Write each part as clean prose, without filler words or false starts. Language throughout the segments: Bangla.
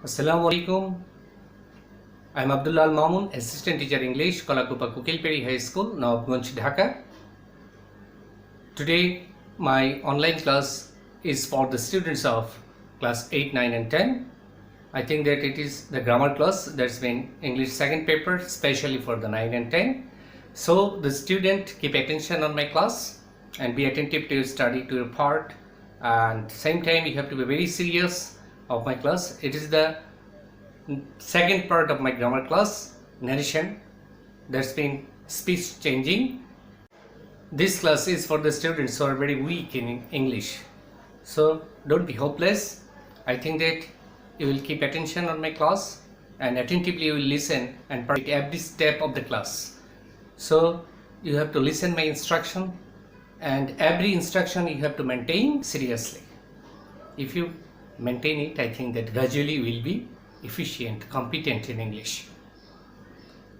Assalamu alaikum. I am Abdullah Al Mamun, Assistant Teacher English, Kolakupa Kukilperi High School, Nawabganj, Dhaka. Today, my online class is for the students of class 8, 9 and 10. I think that it is the grammar class that's been English second paper, especially for the 9 and 10. So, the student keep attention on my class and be attentive to your study, to your part, and same time you have to be very serious of my class. It is the second part of my grammar class, narration, that's been speech changing. This class is for the students who are very weak in English. So don't be hopeless. I think that you will keep attention on my class and attentively you will listen and participate every step of the class. So you have to listen my instruction, and every instruction you have to maintain seriously. If you maintain it, I think that gradually you will be efficient, competent in English.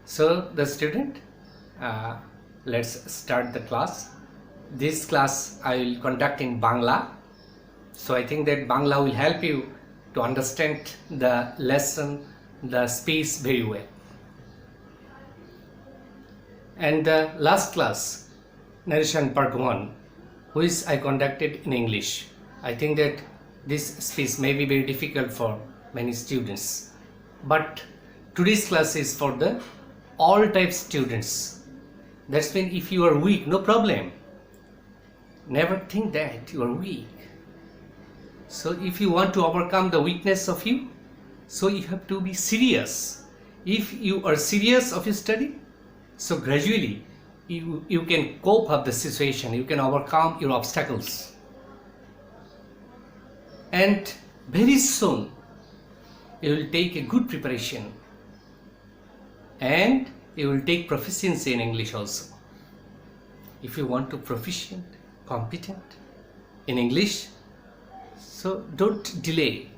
So the student, let's start the class. This class I will conduct in Bangla. So I think that Bangla will help you to understand the lesson, the speech very well. And the last class, narration part 1, which I conducted in English. I think that this speech may be very difficult for many students, but today's class is for the all type students. That's mean if you are weak, no problem. Never think that you are weak. So if you want to overcome the weakness of you, so you have to be serious. If you are serious of your study, so gradually you can cope up the situation, you can overcome your obstacles. And very soon you will take a good preparation and you will take proficiency in English also. If you want to proficient, competent in English, so don't delay.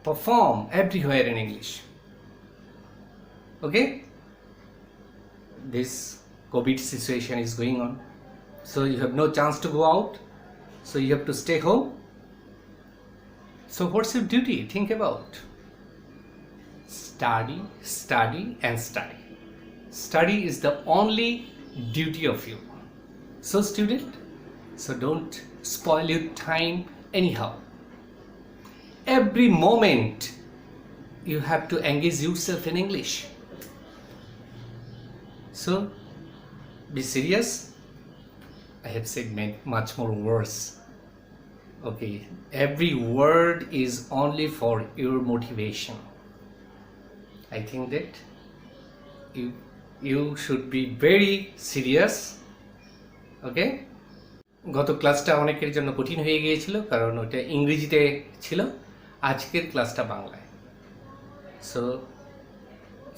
Perform everywhere in English. Okay? This COVID situation is going on, so you have no chance to go out, so you have to stay home. So what's your duty? Think about. Study, study and study. Study is the only duty of you. So student, so don't spoil your time anyhow. Every moment you have to engage yourself in English. So be serious. I have said much more words. Okay, every word is only for your motivation. I think that you should be very serious. Okay? গত ক্লাসটা অনেকের জন্য কঠিন হয়ে গিয়েছিল কারণ ওটা ইংরেজিতে ছিল, আজকের ক্লাসটা বাংলায়। সো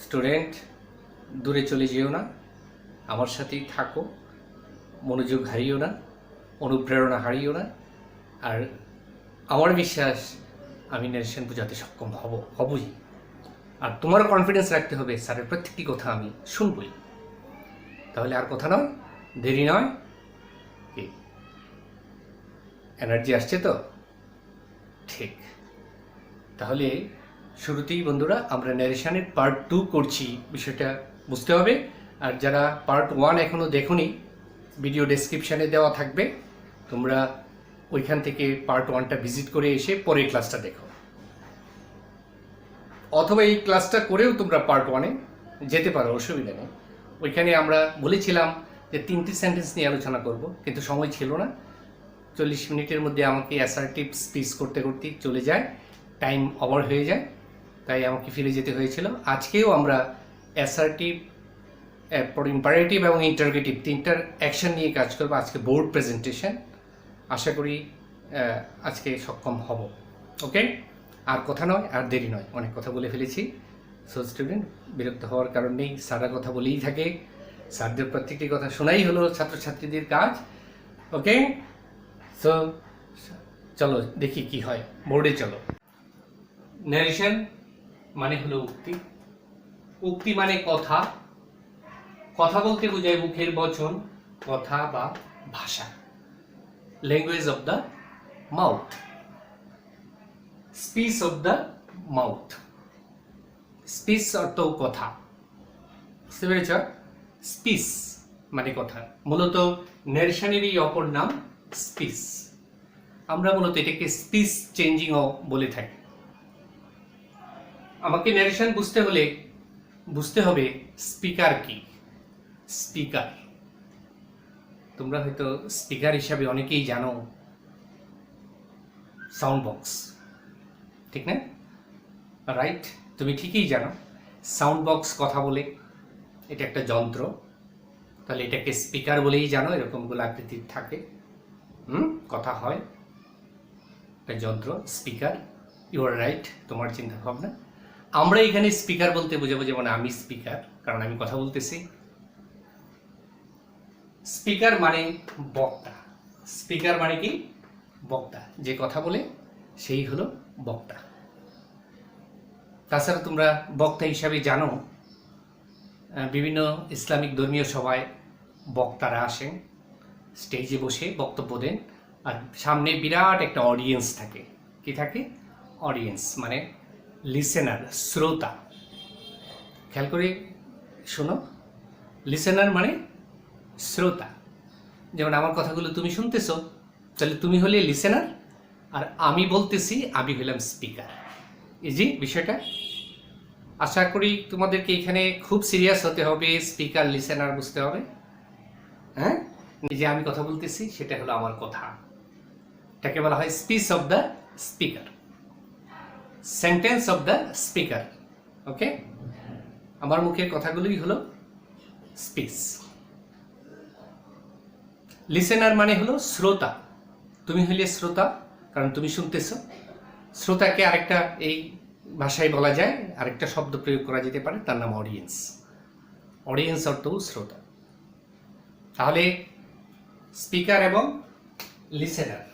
স্টুডেন্ট, দূরে চলে যেও না, আমার সাথেই থাকো, মনোযোগ হারিও না, অনুপ্রেরণা হারিও না। আর আমার বিশ্বাস আমি ন্যারেশন বোঝাতে সক্ষম হবই। আর তোমারও কনফিডেন্স রাখতে হবে স্যারের প্রত্যেকটি কথা আমি শুনবই। তাহলে আর কথা নয়, দেরি নয়, কি এনার্জি আসছে তো? ঠিক। তাহলে শুরুতেই বন্ধুরা আমরা ন্যারেশনের পার্ট 2 করছি, বিষয়টা বুঝতে হবে। আর যারা পার্ট 1 এখনও দেখোনি, ভিডিও ডেসক্রিপশানে দেওয়া থাকবে, তোমরা ওইখান থেকে পার্ট 1টা ভিজিট করে এসে পরের ক্লাসটা দেখো, অথবা এই ক্লাসটা করেও তোমরা পার্ট 1-এ যেতে পারো, অসুবিধা নেই। ওইখানে আমরা বলেছিলাম যে 3টি সেন্টেন্স নিয়ে আলোচনা করব, কিন্তু সময় ছিল না। 40 মিনিটের মধ্যে আমাকে অ্যাসার্টিভ স্পিচ করতে করতেই চলে যায়, টাইম ওভার হয়ে যায়, তাই আমাকে ফিরে যেতে হয়েছিল। আজকেও আমরা অ্যাসার্টিভ, ইম্পারেটিভ এবং ইন্টারোগেটিভ 3টার অ্যাকশন নিয়ে কাজ করব। আজকে বোর্ড প্রেজেন্টেশন, আশা করি আজকে সক্ষম হব। ওকে, আর কথা নয়, আর দেরি নয়, অনেক কথা বলে ফেলেছি। সো স্টুডেন্ট, বিরক্ত হওয়ার কারণ নেই, স্যাররা কথা বলেই থাকে, স্যারদের প্রত্যেকটি কথা শোনাই হলো ছাত্রছাত্রীদের কাজ। ওকে, সো চলো দেখি কি হয়, বোর্ডে চলো। ন্যারেশন মানে হলো উক্তি। উক্তি মানে কথা। কথা বলতে বোঝায় মুখের বচন, কথা বা ভাষা, language of the mouth. Speech of the mouth. Speech অর্থ কথা, বুঝতে পেরেছ? স্পিচ মানে কথা, মূলত ন্যারেশনেরই অপর নাম স্পিচ। আমরা মূলত এটাকে স্পিচ চেঞ্জিংও বলে থাকি। আমাকে ন্যারেশন বুঝতে হবে স্পিকার কি। স্পিকার, তোমরা হয়তো স্পিকার হিসাবে অনেকেই জানো সাউন্ড বক্স, ঠিক না? রাইট, তুমি ঠিকই জানো সাউন্ড বক্স কথা বলে, এটা একটা যন্ত্র। তাহলে এটাকে স্পিকার বলেই জানো, এরকমগুলো আকৃতির থাকে, কথা হয়, একটা যন্ত্র স্পিকার। ইউ আর রাইট, তোমার চিন্তা ভাবনা। আমরা এখানে স্পিকার বলতে বোঝাবো যেমন আমি স্পিকার, কারণ আমি কথা বলতেছি। স্পিকার মানে বক্তা। স্পিকার মানে কি? বক্তা, যে কথা বলে সেই হলো বক্তা। তাছাড়া তোমরা বক্তা হিসাবে জানো বিভিন্ন ইসলামিক ধর্মীয় সভায় বক্তারা আসেন, স্টেজে বসে বক্তব্য দেন, আর সামনে বিরাট একটা অডিয়েন্স থাকে। কি থাকে? অডিয়েন্স মানে লিসেনার, শ্রোতা। খেয়াল করে শোনো, লিসেনার মানে শ্রোতা। যেমন আমার কথাগুলো তুমি শুনতেছো, তাহলে তুমি হলে লিসেনার, আর আমি বলতেছি আমি হলাম স্পিকার। ইজি বিষয়টা। আশা করি তোমাদেরকে এখানে খুব সিরিয়াস হতে হবে, স্পিকার লিসেনার বুঝতে হবে। হ্যাঁ, যে আমি কথা বলতেছি সেটা হলো আমার কথা, এটাকে বলা হয় speech of the speaker, sentence of the speaker. Okay, আমার মুখের কথাগুলোই হলো স্পিচ। লিসেনার মানে হলো শ্রোতা। তুমি হইলে শ্রোতা, কারণ তুমি শুনতেছো। শ্রোতাকে আরেকটা এই ভাষায় বলা যায়, আরেকটা শব্দ প্রয়োগ করা যেতে পারে, তার নাম অডিয়েন্স। অডিয়েন্স অর্থও শ্রোতা। তাহলে স্পিকার এবং লিসেনার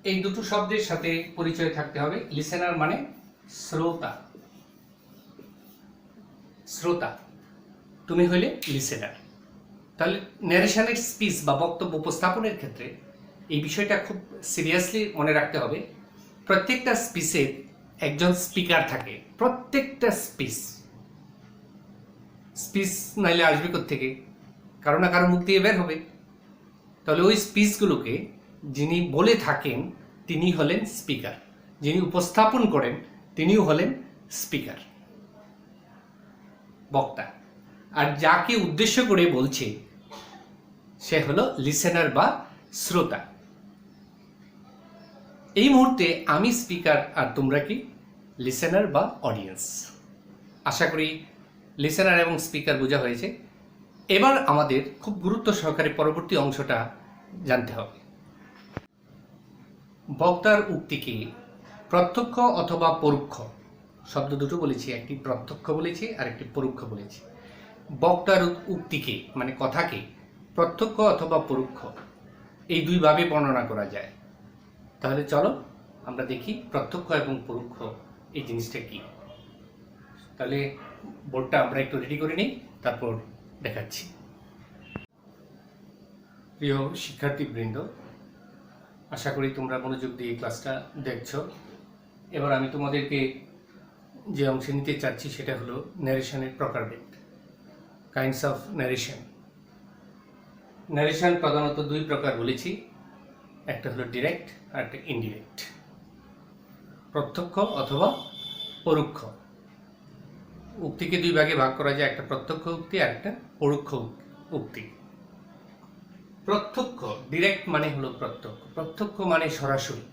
এই দুটো শব্দের সাথে পরিচয় থাকতে হবে। লিসেনার মানে শ্রোতা, শ্রোতা, তুমি হইলে লিসেনার। তাহলে ন্যারেশনের স্পিচ বা বক্তব্য উপস্থাপনের ক্ষেত্রে এই বিষয়টা খুব সিরিয়াসলি মনে রাখতে হবে। প্রত্যেকটা স্পিচের একজন স্পিকার থাকে, প্রত্যেকটা স্পিচ নাইলে আসবে কোত্থেকে? কারো না কারো মুখ দিয়ে বের হবে। তাহলে ওই স্পিচগুলোকে যিনি বলে থাকেন তিনি হলেন স্পিকার, যিনি উপস্থাপন করেন তিনিও হলেন স্পিকার, বক্তা। আর যাকে উদ্দেশ্য করে বলছে সে হলো লিসেনার বা শ্রোতা। এই মুহূর্তে আমি স্পিকার আর তোমরা কি? লিসেনার বা অডিয়েন্স। আশা করি লিসেনার এবং স্পিকার বোঝা হয়েছে। এবার আমাদের খুব গুরুত্ব সহকারে পরবর্তী অংশটা জানতে হবে। বক্তার উক্তিকে প্রত্যক্ষ অথবা পরোক্ষ শব্দ দুটো বলেছি, একটি প্রত্যক্ষ বলেছি আর একটি পরোক্ষ বলেছি। বক্তার উক্তিকে মানে কথাকে প্রত্যক্ষ অথবা পরোক্ষ এই দুইভাবে বর্ণনা করা যায়। তাহলে চলো আমরা দেখি প্রত্যক্ষ এবং পরোক্ষ এই জিনিসটা কি। তাহলে বোর্ডটা আমরা একটু রেডি করে নিই, তারপর দেখাচ্ছি। প্রিয় শিক্ষার্থীবৃন্দ, আশা করি তোমরা মনোযোগ দিয়ে ক্লাসটা দেখছো। এবার আমি তোমাদেরকে যে অংশে নিতে চাচ্ছি সেটা হলো ন্যারেশনের প্রকারভেদ, কাইন্ডস অফ ন্যারেশন। ন্যারেশন প্রধানত দুই প্রকার বলেছি, একটা হলো ডিরেক্ট আর একটা ইনডিরেক্ট, প্রত্যক্ষ অথবা পরোক্ষ। উক্তিকে দুই ভাগে ভাগ করা যায়, একটা প্রত্যক্ষ উক্তি আর একটা পরোক্ষ উক্তি। প্রত্যক্ষ, ডিরেক্ট মানে হলো প্রত্যক্ষ, প্রত্যক্ষ মানে সরাসরি।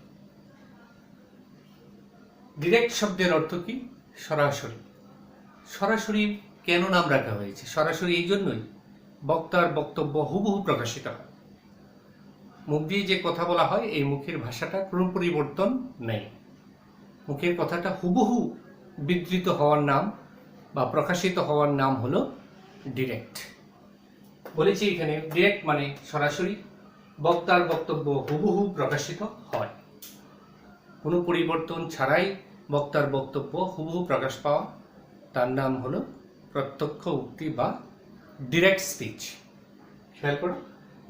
ডিরেক্ট শব্দের অর্থ কি? সরাসরি। সরাসরি কেন নাম রাখা হয়েছে? সরাসরি এই জন্যই বক্তার বক্তব্য হুবহু প্রকাশিত হয়। মুখ দিয়ে যে কথা বলা হয় এই মুখের ভাষাটা কোনো পরিবর্তন নেই, মুখের কথাটা হুবহু বিধৃত হওয়ার নাম বা প্রকাশিত হওয়ার নাম হলো ডিরেক্ট। বলেছি এখানে ডিরেক্ট মানে সরাসরি, বক্তার বক্তব্য হুবহু প্রকাশিত হয়, কোনো পরিবর্তন ছাড়াই বক্তার বক্তব্য হুবহু প্রকাশ পাওয়া, তার নাম হলো প্রত্যক্ষ উক্তি বা ডিরেক্ট স্পিচ। খেয়াল করো,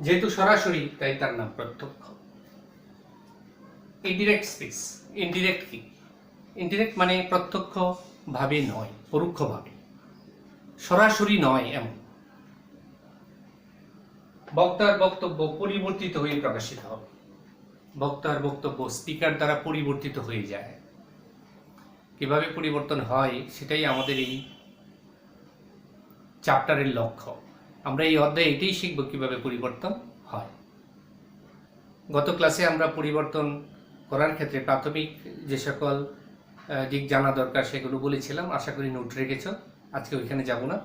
যেহেতু সরাসরি তাই তার নাম প্রত্যক্ষ। Indirect speech. ইনডিরেক্ট কি? ইনডিরেক্ট মানে প্রত্যক্ষভাবে নয়, পরোক্ষভাবে, সরাসরি নয় এমন। বক্তার বক্তব্য পরিবর্তিত হয়ে প্রকাশিত হবে। বক্তার বক্তব্য স্পিকার দ্বারা পরিবর্তিত হয়ে যায়। কিভাবে পরিবর্তন হয় সেটাই আমাদের এই চ্যাপ্টারের লক্ষ্য। আমরা এই অধ্যায়ে এটাই শিখব কিভাবে পরিবর্তন হয়। গত ক্লাসে আমরা পরিবর্তন করার ক্ষেত্রে প্রাথমিক যে সকল দিক জানা দরকার সেগুলো বলেছিলাম, আশা করি নোট রেখেছ। আজকে ওইখানে যাব না।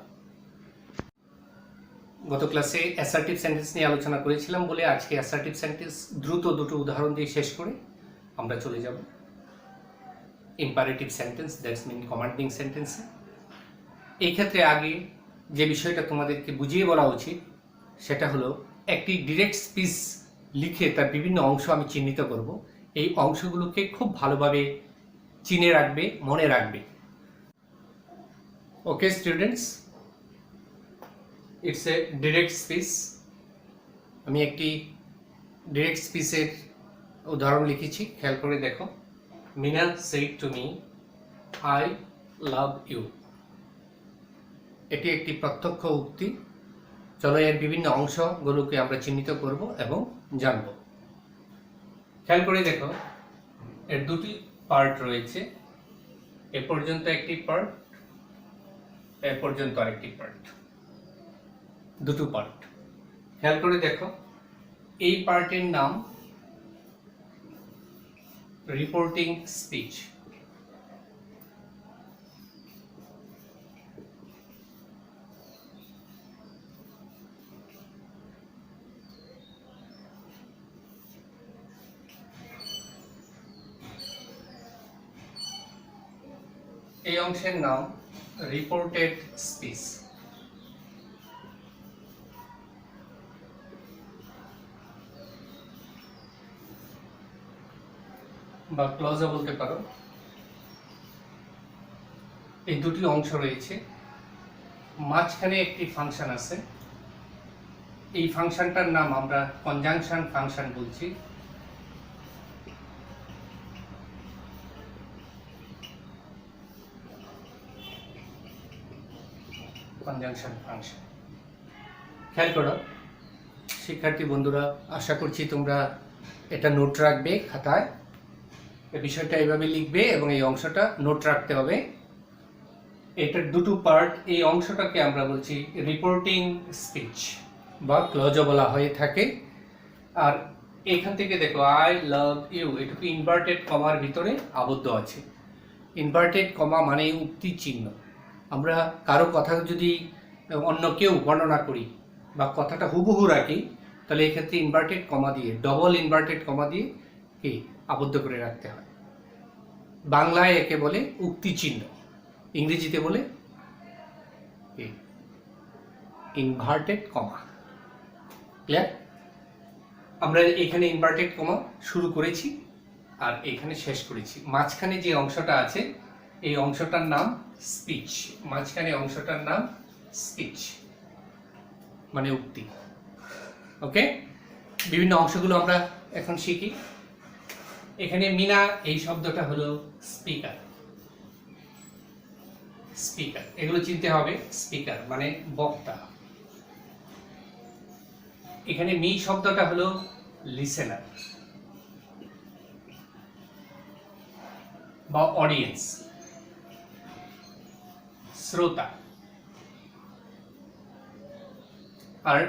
গত ক্লাসে অ্যাসার্টিভ সেন্টেন্স নিয়ে আলোচনা করেছিলাম বলে আজকে অ্যাসার্টিভ সেন্টেন্স দ্রুত দুটো উদাহরণ দিয়ে শেষ করে আমরা চলে যাব imperative sentence, that's mean commanding সেন্টেন্সে। এই ক্ষেত্রে আগে যে বিষয়টা তোমাদেরকে বুঝিয়ে বলা উচিত সেটা হলো একটি ডিরেক্ট স্পিচ লিখে তার বিভিন্ন অংশ আমি চিহ্নিত করব। এই অংশগুলোকে খুব ভালোভাবে চিনে রাখবে, মনে রাখবে। Okay students, it's a direct speech. আমি একটি ডিরেক্ট স্পিচের উদাহরণ লিখেছি, খেয়াল করে দেখো। Meena said to me, I love you. এটি একটি প্রত্যক্ষ উক্তি। চলো এর বিভিন্ন অংশগুলোকে আমরা চিহ্নিত করব এবং জানব। খেয়াল করে দেখো, এর দুটি পার্ট রয়েছে। এ পর্যন্ত একটি পার্ট, এ পর্যন্ত আরেকটি পার্ট, দুটো পার্ট। খেয়াল করে দেখো, এই পার্টের নাম রিপোর্টিং স্পিচ। এই অংশের নাম রিপোর্টেড স্পিচ। বা ক্লজও বলতে পারো। এই দুটি অংশ রয়েছে, মাঝখানে একটি ফাংশন আছে। এই ফাংশনটার নাম আমরা কনজাংশন ফাংশন বলছি। Conjunction function. খেয়াল করো শিক্ষার্থী বন্ধুরা, আশা করছি তোমরা এটা নোট রাখবে খাতায়। এই বিষয়টা এইভাবে লিখবে এবং এই অংশটা নোট রাখতে হবে। এটার দুটো পার্ট। এই অংশটাকে আমরা বলছি রিপোর্টিং স্পিচ বা ক্লজও বলা হয়ে থাকে। আর এখান থেকে দেখো আই লাভ ইউ, এটুকু ইনভার্টেড কমার ভিতরে আবদ্ধ আছে। ইনভার্টেড কমা মানে উক্তি চিহ্ন। আমরা কারো কথা যদি অন্য কেউ বর্ণনা করি বা কথাটা হুবহু রাখি, তাহলে এক্ষেত্রে ইনভার্টেড কমা দিয়ে, ডবল ইনভার্টেড কমা দিয়ে কি আবদ্ধ করে রাখতে হয়। বাংলায় একে বলে উক্তি চিহ্ন, ইংরেজিতে বলে ইনভার্টেড কমা। ক্লিয়ার? আমরা এখানে ইনভার্টেড কমা শুরু করেছি আর এখানে শেষ করেছি। মাঝখানে যে অংশটা আছে এই অংশটার নাম স্পিচ। মাঝখানে অংশটার নাম স্পিচ মানে উক্তি। ওকে, বিভিন্ন অংশগুলো আমরা এখন শিখি। এখানে মিনা এই শব্দটা হলো স্পিকার। স্পিকার, এগুলো চিনতে হবে। স্পিকার মানে বক্তা। এখানে মি শব্দটা হলো লিসেনার বা অডিয়েন্স, শ্রোতা। আর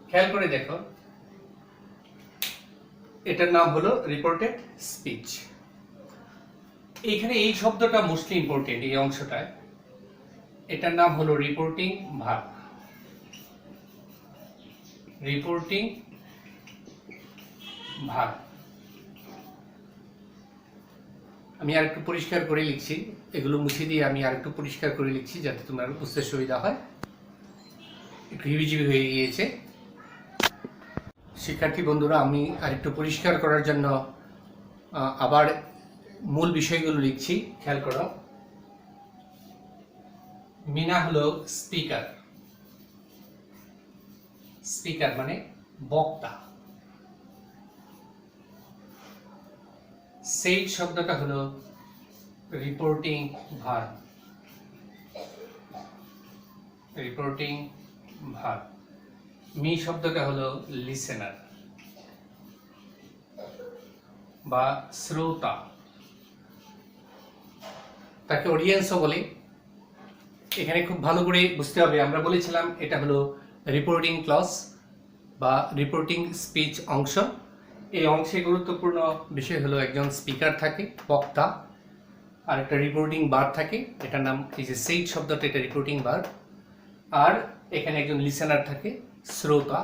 খেয়াল করে দেখো, এটার নাম হলো রিপোর্টেড স্পিচ। এইখানে এই শব্দটা মোস্টলি ইম্পর্টেন্ট। এই অংশটায় এটার নাম হলো রিপোর্টিং ভার্ব। Reporting verb. আমি আরেকটু পরিষ্কার করে লিখছি, এগুলো মুছে দিয়ে আমি আরেকটু পরিষ্কার করে লিখছি যাতে তোমার বুঝতে সুবিধা হয়। একটু হিবিজিবি হয়ে গিয়েছে। শিক্ষার্থী বন্ধুরা, আমি আরেকটু পরিষ্কার করার জন্য আবার মূল বিষয়গুলো লিখছি। খেয়াল করো, মিনা হলো স্পিকার। স্পিকার মানে বক্তা। সেইড শব্দটা হলো reporting verb, reporting verb. Me শব্দটা হলো লিসেনার বা শ্রোতা, তাকে অডিয়েন্সও বলে। এখানে খুব ভালো করে বুঝতে হবে, আমরা বলেছিলাম এটা হলো রিপোর্টিং ক্লজ বা রিপোর্টিং স্পিচ অংশ। এই অংশে গুরুত্বপূর্ণ বিষয় হলো একজন স্পিকার থাকে, বক্তা, আর একটা রিপোর্টিং ভার্ব থাকে, এটার নাম এই যে সেইড শব্দটা, এটা রিপোর্টিং ভার্ব। আর এখানে একজন লিসেনার থাকে, শ্রোতা,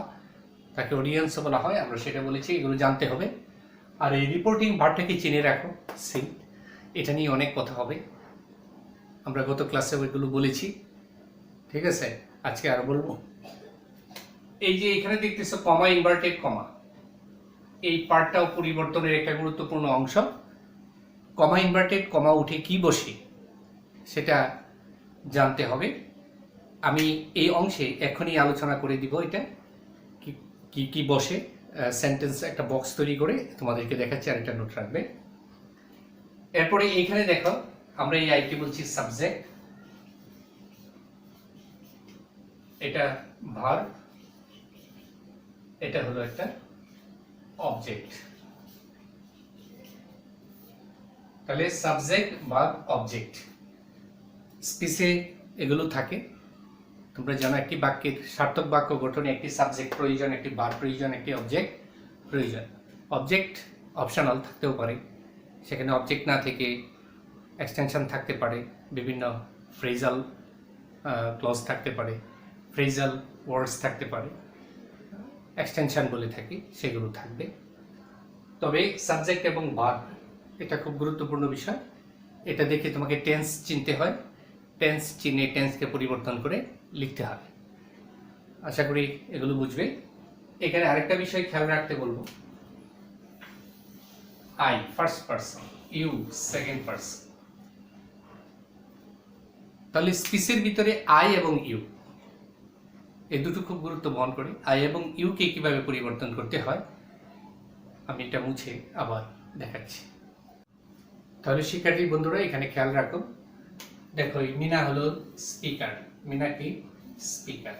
তাকে অডিয়েন্সও বলা হয়, আমরা সেটা বলেছি, এগুলো জানতে হবে। আর এই রিপোর্টিং ভার্বটাকে চিনে রাখো, সেইড, এটা নিয়ে অনেক কথা হবে, আমরা গত ক্লাসে ওইগুলো বলেছি, ঠিক আছে? আজকে আরো বলবো। এই যে এখানে দেখতেছো কমা, ইনভার্টেড কমা, এই পার্টটাও পরিবর্তনের একটা গুরুত্বপূর্ণ অংশ। কমা ইনভার্টেড কমা উঠে কি বসে সেটা জানতে হবে। আমি এই অংশে এখনই আলোচনা করে দিব, এটা কি কি বসে, সেন্টেন্স একটা বক্স তৈরি করে তোমাদেরকে দেখাচ্ছি, আর একটা নোট রাখবে। এরপরে এইখানে দেখো, আমরা এই আইটি বলছি সাবজেক্ট, এটা ভার্ব, এটা হলো একটা অবজেক্ট। তাহলে সাবজেক্ট, ভার্ব, অবজেক্ট, স্পিচে এগুলো থাকে। তোমরা জানো একটি বাক্যের সার্থক বাক্য গঠনে একটি সাবজেক্ট প্রয়োজন, একটি ভার্ব প্রয়োজন, একটি অবজেক্ট প্রয়োজন। অবজেক্ট অপশনাল থাকতেও পারে, সেখানে অবজেক্ট না থেকে এক্সটেনশন থাকতে পারে, বিভিন্ন ফ্রেজাল ক্লজ থাকতে পারে, ফ্রেজাল ওয়ার্ডস থাকতে পারে, এক্সটেনশন বলে থাকি, সেগুলো থাকবে। তবে সাবজেক্ট এবং ভার্ব এটা খুব গুরুত্বপূর্ণ বিষয়, এটা দেখে তোমাকে টেন্স চিনতে হয়, টেন্স চিনে টেন্সকে পরিবর্তন করে লিখতে হবে। আশা করি এগুলো বুঝবে। এখানে আরেকটা বিষয় খেয়াল রাখতে বলবো, I first person, you second person. তাহলে স্পিচের ভিতরে আই এবং ইউ এই দুটো খুব গুরুত্ব বহন করে। আই এবং ইউকে কিভাবে পরিবর্তন করতে হয় আমি এটা মুছে আবার দেখাচ্ছি। তাহলে শিক্ষার্থী বন্ধুরা এখানে খেয়াল রাখো, দেখো মিনা হলো স্পিকার, মিনা কি স্পিকার,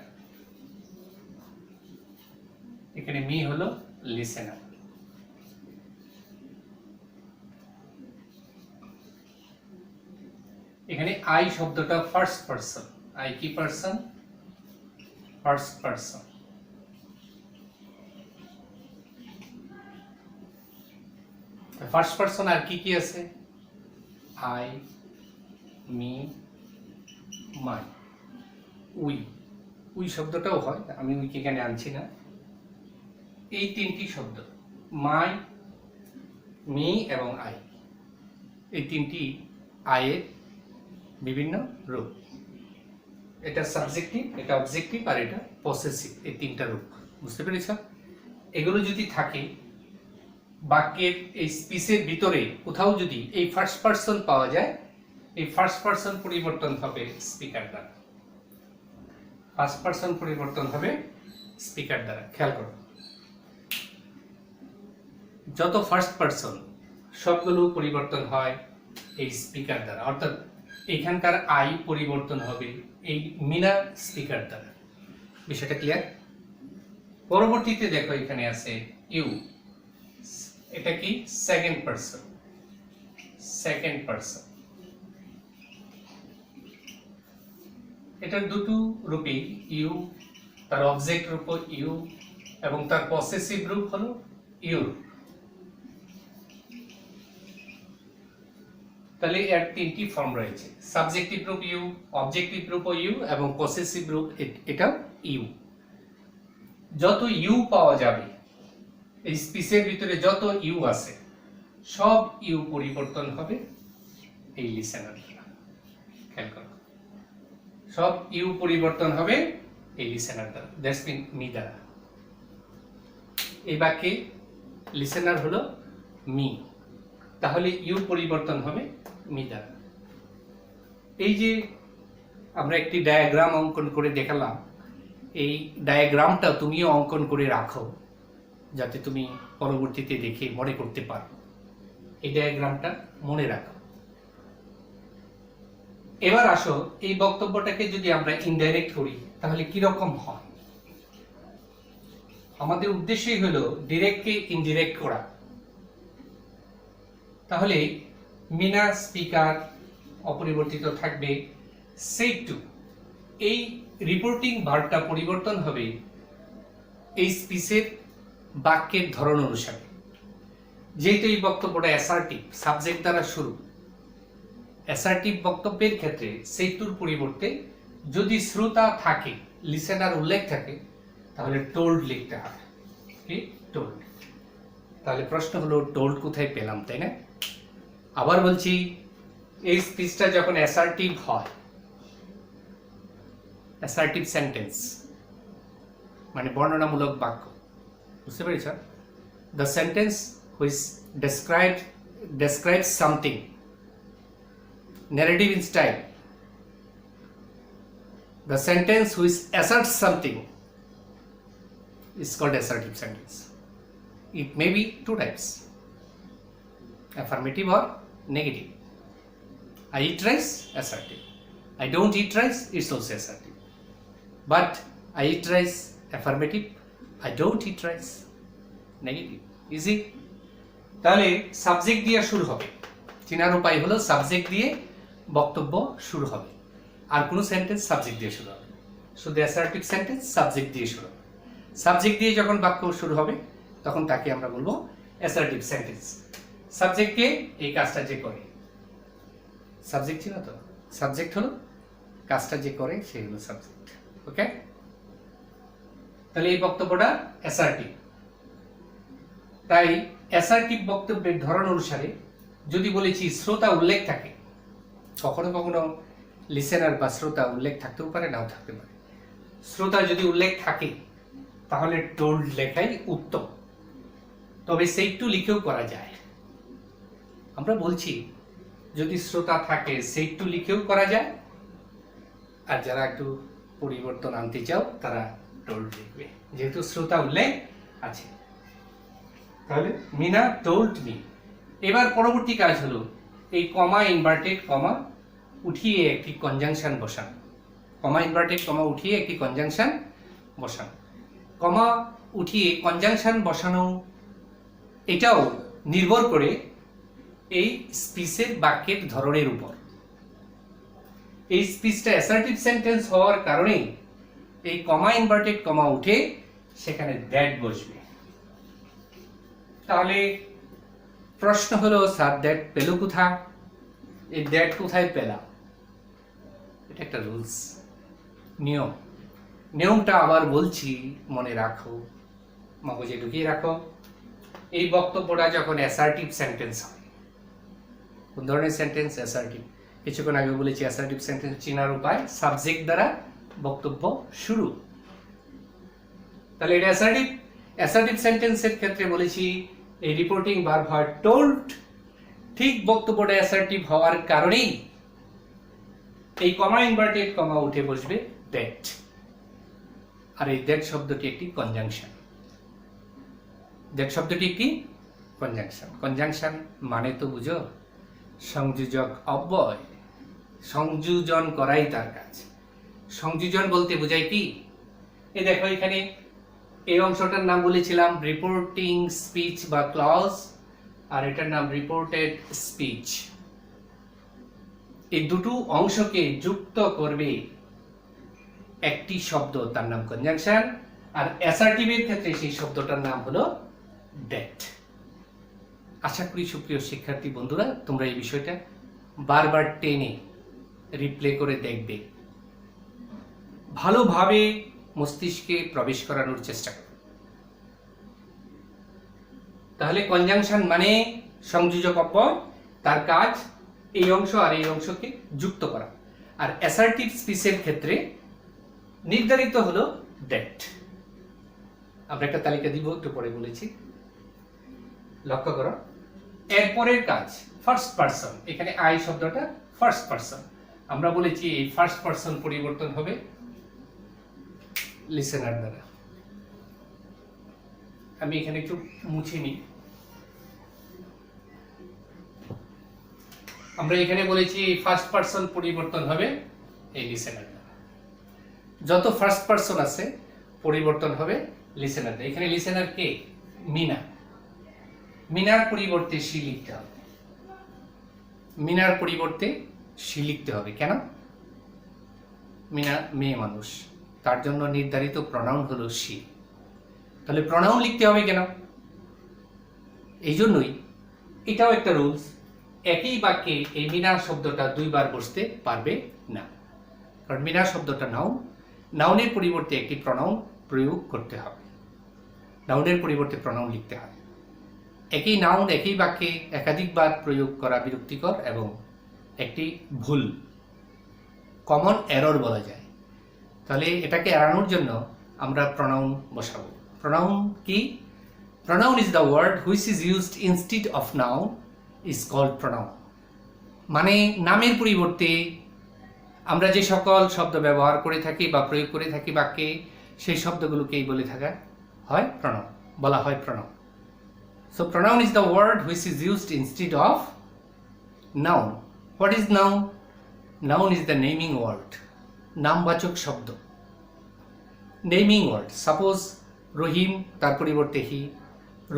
এখানে মি হলো লিসেনার। এখানে আই শব্দটা ফার্স্ট পারসন, আই কি person, first person. First person আর কি কি আছে, I, me, my, we, we শব্দটাও হয়, আমি উইকে এখানে আনছি না। এই তিনটি শব্দ মাই, মি এবং আই, এই তিনটি আয়ের বিভিন্ন রূপ। এটা সাবজেক্টিভ, এটা অবজেক্টিভ, আর এটা পসেসিভ, এই তিনটা রূপ। বুঝতে পেরেছ? এগুলো যদি থাকে বাক্যের এই স্পিচের ভিতরে কোথাও যদি এই ফার্স্ট পারসন পাওয়া যায়, এই ফার্স্ট পারসন পরিবর্তন হবে স্পিকার দ্বারা, ফার্স্ট পারসন পরিবর্তন হবে স্পিকার দ্বারা। খেয়াল করো, যত ফার্স্ট পারসন সবগুলো পরিবর্তন হয় এই স্পিকার দ্বারা, অর্থাৎ এখানকার আই পরিবর্তন হবে এই মিনা স্পিকার দ্বারা। বিষয়টা ক্লিয়ার? পরবর্তীতে দেখো এখানে আছে ইউ, এটা কি সেকেন্ড পারসন, সেকেন্ড পারসন। এটার দুটো রূপে ইউ, তার অবজেক্ট রূপ ইউ এবং তার পসেসিভ রূপ হলো ইউর। তাহলে এর তিনটি ফর্ম রয়েছে, সাবজেক্টিভ রূপ ইউ, অবজেক্টিভ রূপ ইউ এবং পসেসিভ রূপ এটাও ইউ। যত ইউ পাওয়া যাবে এই স্পিচের ভিতরে, যত ইউ আছে সব ইউ পরিবর্তন হবে এই লিসেনার দ্বারা। খেয়াল করো, সব ইউ পরিবর্তন হবে এই লিসেনার দ্বারা, দ্যাটস মিন মি দ্বারা। এই বাক্যে লিসেনার হলো মি, তাহলে ইউ পরিবর্তন হবে মি দ্বারা। এই যে আমরা একটি ডায়াগ্রাম অঙ্কন করে দেখালাম, এই ডায়াগ্রামটা তুমিও অঙ্কন করে রাখো যাতে তুমি পরবর্তীতে দেখে মনে করতে পারো। এই ডায়াগ্রামটা মনে রাখো। এবার আসো এই বক্তব্যটাকে যদি আমরা ইনডাইরেক্ট করি তাহলে কি রকম হয়। আমাদের উদ্দেশ্যই হলো ডিরেক্টকে ইনডিরেক্ট করা। তাহলে মিনা স্পিকার অপরিবর্তিত থাকবে, সেড টু, এই রিপোর্টিং ভার্বটা পরিবর্তন হবে এই স্পিচের বাক্যের ধরন অনুসারে। যেহেতু এই বক্তব্যটা অ্যাসার্টিভ, সাবজেক্ট দ্বারা শুরু, অ্যাসার্টিভ বক্তব্যের ক্ষেত্রে সেড টুর পরিবর্তে যদি শ্রোতা থাকে, লিসেনার উল্লেখ থাকে, তাহলে টোল্ড লিখতে হবে। কি টোল্ড? তাহলে প্রশ্ন হলো টোল্ড কোথায় পেলাম, তাই না? আবার বলছি, এই স্পিচটা যখন অ্যাসার্টিভ হয়, অ্যাসার্টিভ সেন্টেন্স মানে বর্ণনামূলক বাক্য, বুঝতে পেরেছ? The sentence which describes something, narrative in style. The sentence which asserts something is called assertive sentence. It may be two types, affirmative or negative. I eat rice, assertive. I don't eat rice, it's also assertive. But I eat rice, affirmative. I don't eat rice, negative. Easy? তাহলে সাবজেক্ট দিয়ে শুরু হবে। চেনার উপায় হলো সাবজেক্ট দিয়ে বক্তব্য শুরু হবে, আর কোনো সেন্টেন্স সাবজেক্ট দিয়ে শুরু হবে। শুধু অ্যাসার্টিভ সেন্টেন্স সাবজেক্ট দিয়ে শুরু হবে। সাবজেক্ট দিয়ে যখন বাক্য শুরু হবে তখন তাকে আমরা বলবো অ্যাসার্টিভ সেন্টেন্স। সাবজেক্টকে এই কাজটা যে করে, সাবজেক্ট ছিল তো, সাবজেক্ট হলো কাজটা যে করে সে হলো সাবজেক্ট। ওকে, তাহলে এই বক্তব্যটা অ্যাসার্টিভ। তাই অ্যাসার্টিভ বক্তব্যের ধরন অনুসারে যদি বলেছি শ্রোতা উল্লেখ থাকে, কখনো কখনো লিসেনার বা শ্রোতা উল্লেখ থাকতেও পারে, নাও থাকতে পারে। শ্রোতা যদি উল্লেখ থাকে তাহলে টোল্ড লেখাই উত্তম, তবে সেড টু লিখেও করা যায়। আমরা বলছি যদি শ্রোতা থাকে সেড টু লিখেও করা যায়, আর যারা একটু পরিবর্তন আনতে চাও তারা টোল্ড লিখবে, যেহেতু শ্রোতা উল্লেখ আছে। তাহলে মিনা টোল্ড মি। এবার পরবর্তী কাজ হলো এই কমা ইনভার্টেড কমা উঠিয়ে একটি কনজাংশন বসানো। কমা ইনভার্টেড কমা উঠিয়ে একটি কনজাংশন বসানো। কমা উঠিয়ে কনজাংশন বসানো এটাও নির্ভর করে এই স্পিচের বাক্যের ধরনের উপর। এই স্পিচটা অ্যাসার্টিভ সেন্টেন্স হওয়ার কারণে এই কমা ইনভার্টেড কমা উঠে সেখানে দ্যাট বসবে। তাহলে প্রশ্ন হলো, স্যার দ্যাট পেল কোথায়? এই দ্যাট কোথায় পেলাম? এটা একটা রুলস, নিয়ম। নিয়মটা আবার বলছি, মনে রাখো, মগজে ঢুকিয়ে রাখো। এই বক্তব্যটা যখন অ্যাসার্টিভ সেন্টেন্স হয়, কোন ধরনের সেন্টেন্স? অ্যাসার্টিভ। কিছুক্ষণ আগে বলেছি অ্যাসার্টিভ সেন্টেন্স চেনার উপায় সাবজেক্ট দ্বারা বক্তব্য শুরু। তাহলে এটা অ্যাসার্টিভ। অ্যাসার্টিভ সেন্টেন্সের ক্ষেত্রে বলেছি এই রিপোর্টিং ভার্ব হয় টোল্ড। ঠিক বক্তব্যটা অ্যাসার্টিভ হওয়ার কারণেই এই কমা ইনভার্টেড কমা উঠে বসবে দ্যাট। আর এই দ্যাট শব্দটি একটি কনজাংশন। দ্যাট শব্দটি একটি কনজাংশন। কনজাংশন মানে তো বুঝো, সংযোজক অব্যয়, সংযোজন করাই তার কাজ। সংযোজন বলতে বোঝায় কি? এই দেখো এখানে এই অংশটার নাম বলেছিলাম রিপোর্টিং স্পিচ বা ক্লজ, আর এটার নাম রিপোর্টেড স্পিচ। এই দুটো অংশকে যুক্ত করবে একটি শব্দ, তার নাম কনজাংশন। আর অ্যাসার্টিভের ক্ষেত্রে সেই শব্দটার নাম হলো দ্যাট। আশা করি সুপ্রিয় শিক্ষার্থী বন্ধুরা তোমরা এই বিষয়টা বারবার টেনে রিপ্লে করে দেখবে, ভালোভাবে মস্তিষ্কে প্রবেশ করানোর চেষ্টা করো। তাহলে কনজাংশন মানে সংযোজক অব্যয়, তার কাজ এই অংশ আর এই অংশকে যুক্ত করা। আর অ্যাসার্টিভ স্পিচের ক্ষেত্রে নির্ধারিত হলো দ্যাট। আমরা একটা তালিকা দিব, একটু পরে বলেছি, লক্ষ্য করো। এরপরের কাজ ফার্স্ট পারসন। এখানে আই শব্দটা ফার্স্ট পারসন। আমরা বলেছি এই ফার্স্ট পারসন পরিবর্তন হবে লিসেনার দ্বারা। আমি এখানে একটু মুছে নিই। আমরা এখানে বলেছি ফার্স্ট পারসন পরিবর্তন হবে এই লিসেনার দ্বারা। যত ফার্স্ট পারসন আছে পরিবর্তন হবে লিসেনার দ্বারা। এখানে লিসেনার কে? মিনা। মিনার পরিবর্তে সি লিখতে হবে। মিনার পরিবর্তে সি লিখতে হবে। কেন? মিনা মেয়ে মানুষ, তার জন্য নির্ধারিত প্রনাউন হলো সি। তাহলে প্রনাউন লিখতে হবে কেন? এই জন্যই, এটাও একটা রুলস, একই বাক্যে এই মিনার শব্দটা দুইবার বসতে পারবে না। কারণ মিনার শব্দটা নাউন, নাউনের পরিবর্তে একটি প্রনাউন প্রয়োগ করতে হবে, নাউনের পরিবর্তে প্রনাউন লিখতে হবে। একই নাউন একই বাক্যে একাধিকবার প্রয়োগ করা বিরক্তিকর এবং একটি ভুল, কমন এরর বলা যায়। তাহলে এটাকে এড়ানোর জন্য আমরা প্রনাউন বসাবো। প্রনাউন কি? Pronoun is the word which is used instead of noun is called pronoun. মানে নামের পরিবর্তে আমরা যে সকল শব্দ ব্যবহার করে থাকি বা প্রয়োগ করে থাকি বাক্যে, সেই শব্দগুলোকেই বলে থাকা হয় প্রনাউন, বলা হয় pronoun. So pronoun is the word which is used instead of noun. What is noun? Noun is the naming word, নামবাচক শব্দ, নেমিং ওয়ার্ড। সাপোজ রহিম, তার পরিবর্তে হি,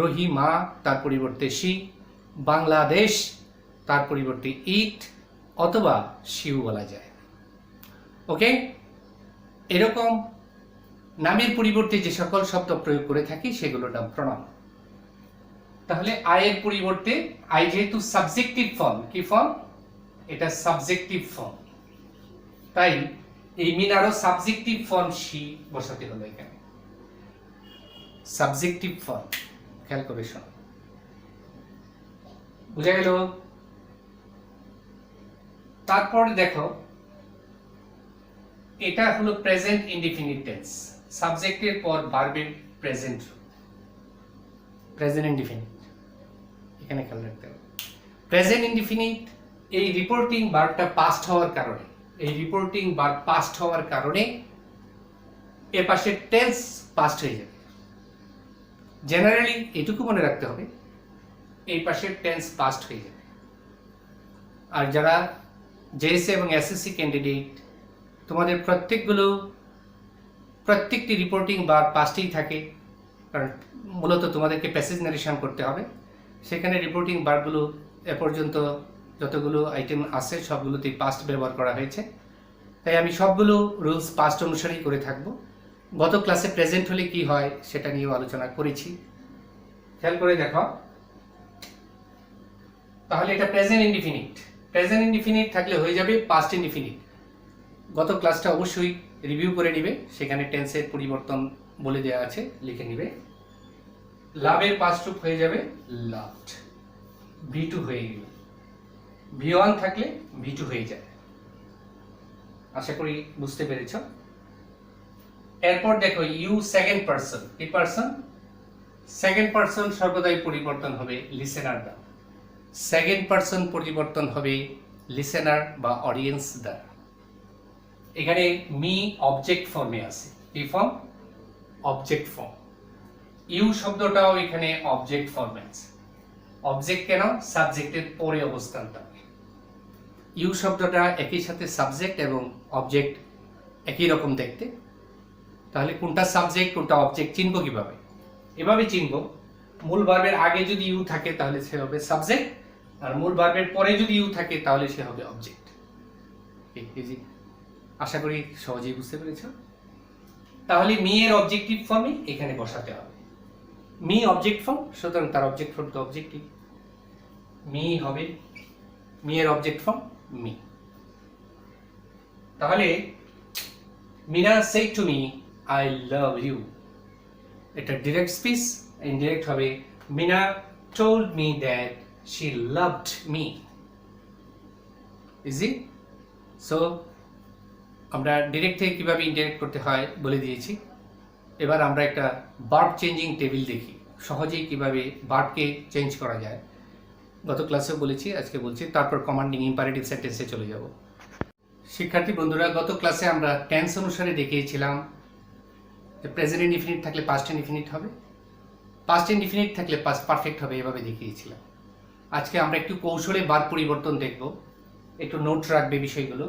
রহিমা তার পরিবর্তে সি, বাংলাদেশ তার পরিবর্তে ইট অথবা শিউ বলা যায়। ওকে, এরকম নামের পরিবর্তে যে সকল শব্দ প্রয়োগ করে থাকি সেগুলোর নাম প্রনাউন। তাহলে আয়ের পরিবর্তে, আই যেহেতু সাবজেক্টিভ ফর্ম, কি ফর্ম? এটা সাবজেক্টিভ ফর্ম, তাই এই মিনারও সাবজেক্টিভ ফর্ম সি বসাতে হলো এখানে। সাবজেক্টিভ ফর্ম, খেয়াল করে শোনো, বুঝা গেল? তারপর দেখো, এটা হলো প্রেজেন্ট ইনডিফিনিট টেন্স, সাবজেক্টের পর ভার্বের প্রেজেন্ট, প্রেজেন্ট ইনডিফিনিট, এখানে খেয়াল রাখতে হবে। প্রেজেন্ট ইনডিফিনিট, এই রিপোর্টিং ভার্বটা পাস্ট হওয়ার কারণে, এই রিপোর্টিং ভার্ব পাস্ট হওয়ার কারণে এর পাশে টেন্স পাস্ট হয়ে যাবে। জেনারেলি এটুকু মনে রাখতে হবে, এই পাশে টেন্স পাস্ট হয়ে যাবে। আর যারা জেএসসি এবং এসএসসি ক্যান্ডিডেট, তোমাদের প্রত্যেকটি রিপোর্টিং ভার্ব পাস্টেই থাকে, কারণ মূলত তোমাদেরকে প্যাসেজ নারেশন করতে হবে। সেখানে রিপোর্টিং ভার্বগুলো এ পর্যন্ত যতগুলো আইটেম আছে সবগুলোতেই পাস্ট ব্যবহার করা হয়েছে, তাই আমি সবগুলো রুলস পাস্ট অনুসারেই করে থাকব। গত ক্লাসে প্রেজেন্ট হলে কি হয় সেটা নিয়েও আলোচনা করেছি, খেয়াল করে দেখো। তাহলে এটা প্রেজেন্ট ইনডিফিনিট, প্রেজেন্ট ইনডিফিনিট থাকলে হয়ে যাবে পাস্ট ইনডিফিনিট। গত ক্লাসটা অবশ্যই রিভিউ করে নিবে, সেখানে টেন্সের পরিবর্তন বলে দেওয়া আছে, লিখে নিবে। লাভের পাস্ট রূপ হয়ে যাবে লাভড, ভি2 হয়ে গেল, ভি1 থাকলে ভি2 হয়ে যায়। আশা করি বুঝতে পেরেছ। এরপর দেখো ইউ সেকেন্ড পারসন, কি পারসন? সেকেন্ড পারসন সর্বদাই পরিবর্তন হবে লিসেনার দ্বারা। সেকেন্ড পারসন পরিবর্তন হবে লিসেনার বা অডিয়েন্স দ্বারা। এখানে মি অবজেক্ট ফর্মে আছে, কি ফর্ম? Object form. ইউ শব্দটাও এখানে অবজেক্ট ফর্মে আছে। অবজেক্ট কেন? সাবজেক্টের পরে অবস্থান থাকে। ইউ শব্দটা একই সাথে সাবজেক্ট এবং অবজেক্ট একই রকম দেখতে। তাহলে কোনটা সাবজেক্ট কোনটা অবজেক্ট চিনব কিভাবে? এভাবে চিনব, মূল ভার্বের আগে যদি ইউ থাকে তাহলে সে হবে সাবজেক্ট, আর মূল ভার্বের পরে যদি ইউ থাকে তাহলে সে হবে অবজেক্ট। ইজি, আশা করি সহজেই বুঝতে পেরেছ। তাহলে মি এর অবজেক্টিভ ফর্মই এখানে বসাতে হবে। মি অবজেক্ট ফর্ম, সুতরাং তার অবজেক্ট ফর্ম তো অবজেক্টিভ, মি হবে, মি এর অবজেক্ট ফর্ম মি। তাহলে Meena said to me I love you, এটা ডিরেক্ট স্পিচ। ইনডিরেক্ট হবে Meena told me that she loved me. Easy. So আমরা ডিরেক্ট থেকে কিভাবে ইনডিরেক্ট করতে হয় বলে দিয়েছি। এবার আমরা একটা ভার্ব চেঞ্জিং টেবিল দেখি, সহজেই কিভাবে ভার্বকে চেঞ্জ করা যায়। গত ক্লাসেও বলেছি, আজকে বলছি, তারপর কমান্ডিং ইম্পারেটিভ সেন্টেন্সে চলে যাব। শিক্ষার্থী বন্ধুরা, গত ক্লাসে আমরা টেন্স অনুসারে দেখিয়েছিলাম যে প্রেজেন্ট ইনডিফিনিট থাকলে পাস্ট ইনডিফিনিট হবে, পাস্ট ইনডিফিনিট থাকলে পাস্ট পারফেক্ট হবে, এভাবে দেখিয়েছিলাম। আজকে আমরা একটু কৌশলে ভার্ব পরিবর্তন দেখব। একটু নোট রাখবে বিষয়গুলো।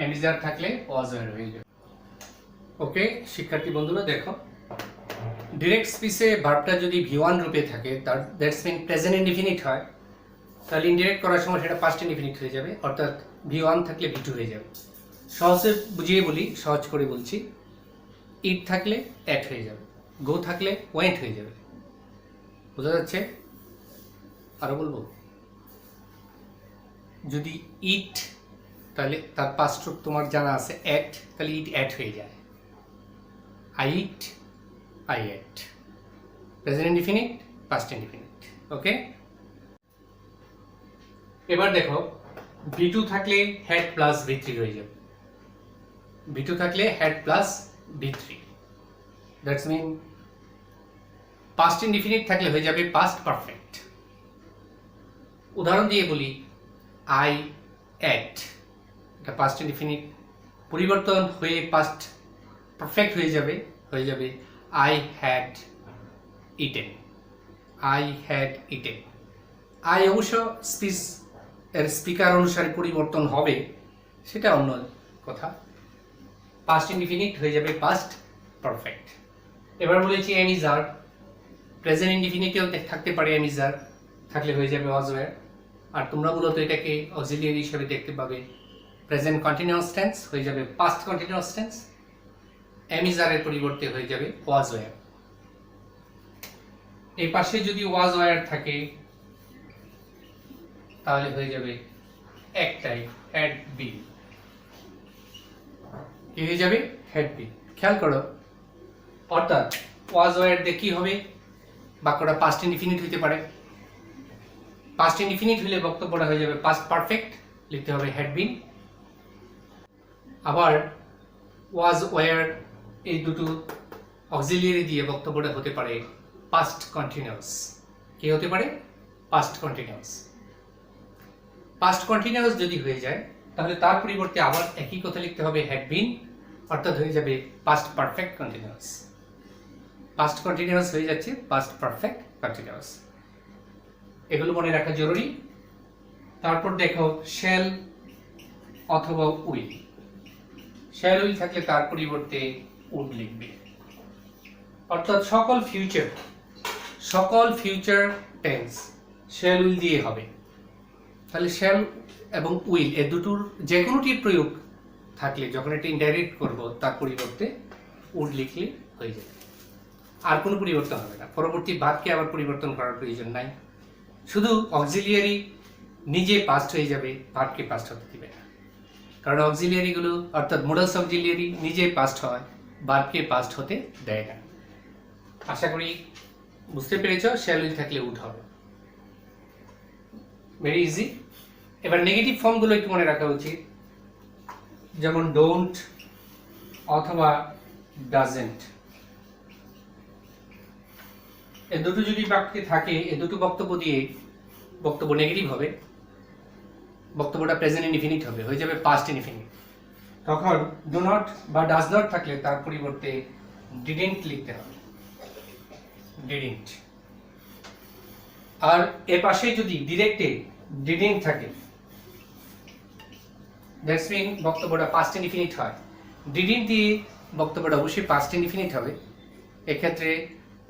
এমিজার থাকলে ওয়াজ ওয়্যার হয়ে যাবে। ওকে শিক্ষার্থী বন্ধুরা, দেখো ডিরেক্ট স্পিচে ভার্বটা যদি ভি1 রূপে থাকে, তার দ্যাটস মিন প্রেজেন্ট ইনডিফিনিট হয়, তাহলে ইনডিরেক্ট করার সময় সেটা পাস্ট ইনডিফিনিট হয়ে যাবে, অর্থাৎ ভি1 থাকলে ভি2 হয়ে যাবে। সহজে বুঝিয়ে বলি, সহজ করে বলছি, ইট থাকলে অ্যাট হয়ে যাবে, গো থাকলে ওয়েন্ট হয়ে যাবে। বোঝা যাচ্ছে? আরো বলবো, যদি ইট তাহলে তার পাস্ট রূপ তোমার জানা আছে অ্যাট, তাহলে ইট অ্যাট হয়ে যায়। I eat, I ate, present indefinite, past indefinite. Okay, এবার দেখো ভি2 থাকলে হ্যাড প্লাস ভি3 হয়ে যাবে। ভি2 থাকলে হ্যাড প্লাস ভি3, দ্যাটস মিন পাস্ট ইনডিফিনিট থাকলে হয়ে যাবে পাস্ট পারফেক্ট। উদাহরণ দিয়ে বলি, আই অ্যাট, এটা পাস্ট ইনডিফিনিট, পরিবর্তন হয়ে পাস্ট পারফেক্ট হয়ে যাবে I had eaten, I had eaten. I অবশ্য স্পিচ এর স্পিকার অনুসারে পরিবর্তন হবে, সেটা অন্য কথা। পাস্ট ইনডিফিনিট হয়ে যাবে পাস্ট পারফেক্ট। এবার বলেছি এম ইজ আর, প্রেজেন্ট ইনডিফিনিটেও থাকতে পারে এম ইজ আর, থাকলে হয়ে যাবে ওয়াজ ওয়্যার। আর তোমরা মূলত এটাকে অক্সিলিয়ারি হিসেবে দেখতে পাবে, প্রেজেন্ট কন্টিনিউয়াস টেন্স হয়ে যাবে past continuous tense, am is are এর পরিবর্তে হয়ে যাবে ওয়াজ ওয়্যার। এই পাশে যদি ওয়াজ ওয়্যার থাকে তাহলে হয়ে যাবে একটাই হ্যাড বিন। কি হয়ে যাবে? Had been. খেয়াল করো, অর্থাৎ ওয়াজ ওয়্যার দিয়ে কি হবে? বাক্যটা পাস্ট ইনডিফিনিট হইতে পারে, পাস্ট ইনডিফিনিট হলে বক্তব্যটা হয়ে যাবে পাস্ট পারফেক্ট, লিখতে হবে হ্যাড বিন। আবার ওয়াজ ওয়্যার এই দুটো অক্সিলিয়ারি দিয়ে বক্তব্যটা হতে পারে পাস্ট কন্টিনিউয়াস। কি হতে পারে? Past continuous. পাস্ট কন্টিনিউয়াস যদি হয়ে যায় তাহলে তার পরিবর্তে আবার একই কথা লিখতে হবে হ্যাড বিন, অর্থাৎ হয়ে যাবে past perfect continuous. Past continuous হয়ে যাচ্ছে পাস্ট পারফেক্ট কন্টিনিউয়াস। এগুলো মনে রাখা জরুরি। তারপর দেখো শ্যাল অথবা উইল। শ্যাল উইল থাকলে তার পরিবর্তে উড লিখবে, অর্থাৎ সকল ফিউচার টেন্স শ্যাল উইল দিয়ে হবে। তাহলে শ্যাল এবং উইল এ দুটোর যে কোনোটির প্রয়োগ থাকলে যখন এটি ইনডাইরেক্ট করব তার পরিবর্তে উড লিখলে হয়ে যাবে, আর কোনো পরিবর্তন হবে না। পরবর্তী ভাগকে আবার পরিবর্তন করার প্রয়োজন নাই, শুধু অক্সিলিয়ারি নিজে পাস্ট হয়ে যাবে, ভার্বকে পাস্ট হতে দিবে না। কারণ অক্সিলিয়ারিগুলো অর্থাৎ মোডালস অক্সিলিয়ারি নিজে পাস্ট হয়, ভার্বকে পাস্ট হতে দেয় না। আশা করি বুঝতে পেরেছ। শ্যাল উইল থাকলে উড হবে, ভেরি ইজি। এবার নেগেটিভ ফর্মগুলো একটু মনে রাখা উচিত, যেমন ডোন্ট অথবা ডাজেন্ট। এ দুটো যদি বাক্যে থাকে, এ দুটো বক্তব্য দিয়ে বক্তব্য নেগেটিভ হবে, বক্তব্যটা প্রেজেন্ট ইনডিফিনিট হবে, হয়ে যাবে পাস্ট ইনডিফিনিট। তখন ডু নট বা ডাজ নট থাকলে তার পরিবর্তে ডিডেন্ট লিখতে হবে, ডিডেন্ট। আর এর পাশে যদি ডিরেক্টে ডিডেন্ট থাকে, দ্যাটস মিন বক্তব্যটা পাস্ট ইনডিফিনিট হয়। ডিডেন্ট দিয়ে বক্তব্যটা অবশ্যই পাস্ট ইনডিফিনিট হবে। এক্ষেত্রে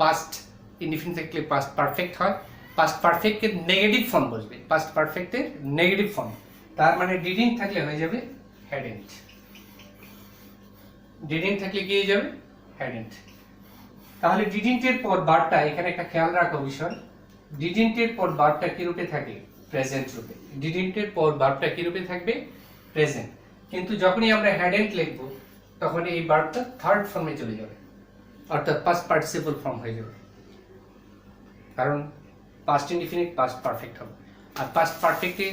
পাস্ট ইনডিফিনিট থাকলে পাস্ট পারফেক্ট হয়, পাস্ট পারফেক্টের নেগেটিভ ফর্ম বসবে, পাস্ট পারফেক্টের নেগেটিভ ফর্ম। তার মানে ডিডেন্ট থাকলে হয়ে যাবে হ্যাডেন্ট, ডিডেন্ট থাকলে কি হয়ে যাবে? হ্যাডেন্ট। তাহলে ডিডেন্টের পর ভার্বটা, এখানে একটা খেয়াল রাখো বিষয়, ডিডেন্টের পর ভার্বটা কি রূপে থাকে? প্রেজেন্ট রূপে। ডিডেন্টের পর ভার্বটা কি রূপে থাকবে? প্রেজেন্ট। কিন্তু যখনই আমরা হ্যাডেন্ট লিখব তখন এই ভার্বটা থার্ড ফর্মে চলে যাবে, অর্থাৎ পাস্ট পার্টিসিপল ফর্ম হয়ে যাবে। কারণ পাস্ট ইনডিফিনিট পাস্ট পারফেক্ট হবে। আর পাস্ট পারফেক্টে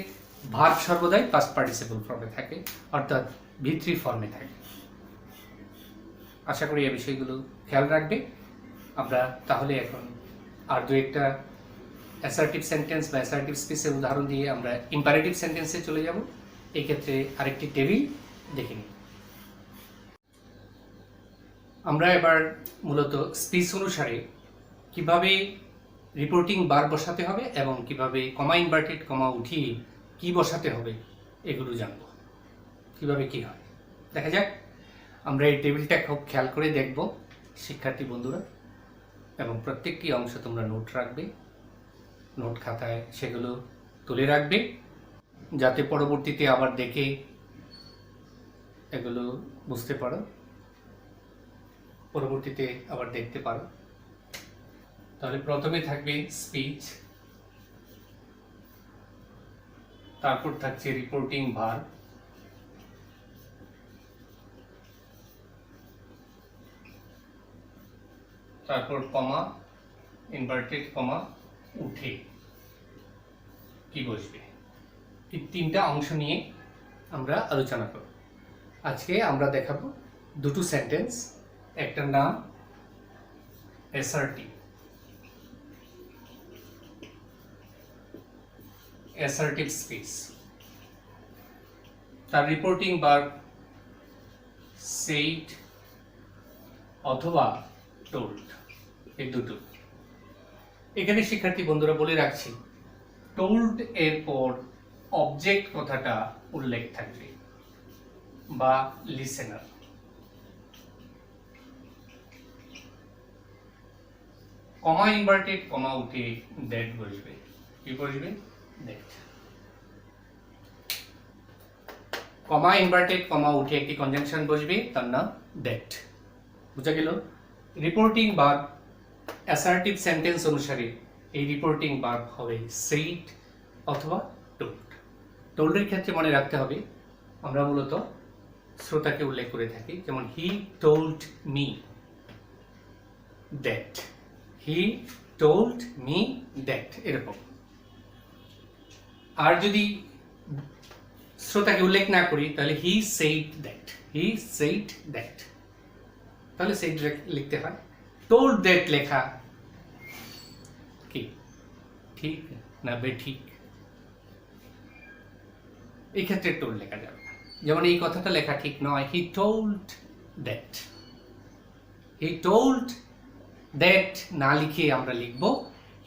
ভার্ব সর্বদাই পাস্ট পার্টিসিপল ফর্মে থাকে, অর্থাৎ V3 ফর্মে থাকে। আশা করি এই বিষয়গুলো খেয়াল রাখবে। আমরা তাহলে এখন আর দু একটা অ্যাসার্টিভ সেন্টেন্স বা অ্যাসার্টিভ স্পিচের উদাহরণ দিয়ে আমরা ইম্পারেটিভ সেন্টেন্সে চলে যাব। এই ক্ষেত্রে আরেকটি টেবিল দেখে নিই। আমরা এবার মূলত স্পিচ অনুসারে কিভাবে রিপোর্টিং বার বসাতে হবে এবং কিভাবে কমা ইনভার্টেড কমা উঠিয়ে কি বসাতে হবে এগুলো জানব, কিভাবে কি হয়। দেখা যাক, আমরা এই টেবিলটা খুব খেয়াল করে দেখব শিক্ষার্থী বন্ধুরা, এবং প্রত্যেকটি অংশ তোমরা নোট রাখবে, নোট খাতায় সেগুলো তুলে রাখবে, যাতে পরবর্তীতে আবার দেখে এগুলো বুঝতে পারো, পরবর্তীতে আবার দেখতে পারো। তাহলে প্রথমে থাকবে স্পিচ, তারপর থাকছে রিপোর্টিং ভার্ব, তারপর কমা ইনভার্টেড কমা উঠে কি বসবে। এই তিনটা অংশ নিয়ে আমরা আলোচনা করব। আজকে আমরা দেখাবো দুটো সেন্টেন্স, একটার নাম অ্যাসার্টিভ, অ্যাসার্টিভ স্পিচ, তার রিপোর্টিং ভার্ব সেইড অথবা টোল্ড, এই দুটো। এখানে শিক্ষার্থী বন্ধুরা বলে রাখছি, টোল্ড এর পর অবজেক্ট কথাটা উল্লেখ থাকবে বা লিসেনার। কমা ইনভার্টেড কমা উঠে দ্যাট বসবে, কি বসবে? দ্যাট। কমা ইনভার্টেড কমা উঠে একটি কনজাংশন বসবে, তার নাম দ্যাট। বুঝা গেল? রিপোর্টিং ভার্ব অ্যাসার্টিভ সেন্টেন্স অনুসারে এই রিপোর্টিং ভার্ব হবে সেইড অথবা টোল্ড। টোল্ডের ক্ষেত্রে মনে রাখতে হবে আমরা মূলত শ্রোতাকে উল্লেখ করে থাকি, যেমন he told me that, he told me that, এরকম। আর যদি শ্রোতাকে উল্লেখ না করি তাহলে he said that, he said that, তাহলে সেইড লিখতে হয়। টোল্ড দ্যাট লেখা কি ঠিক না বেঠিক? এই ক্ষেত্রে টোল্ড লেখা যাবে না। যেমন এই কথাটা লেখা ঠিক নয়, he told that, he told that না লিখে আমরা লিখব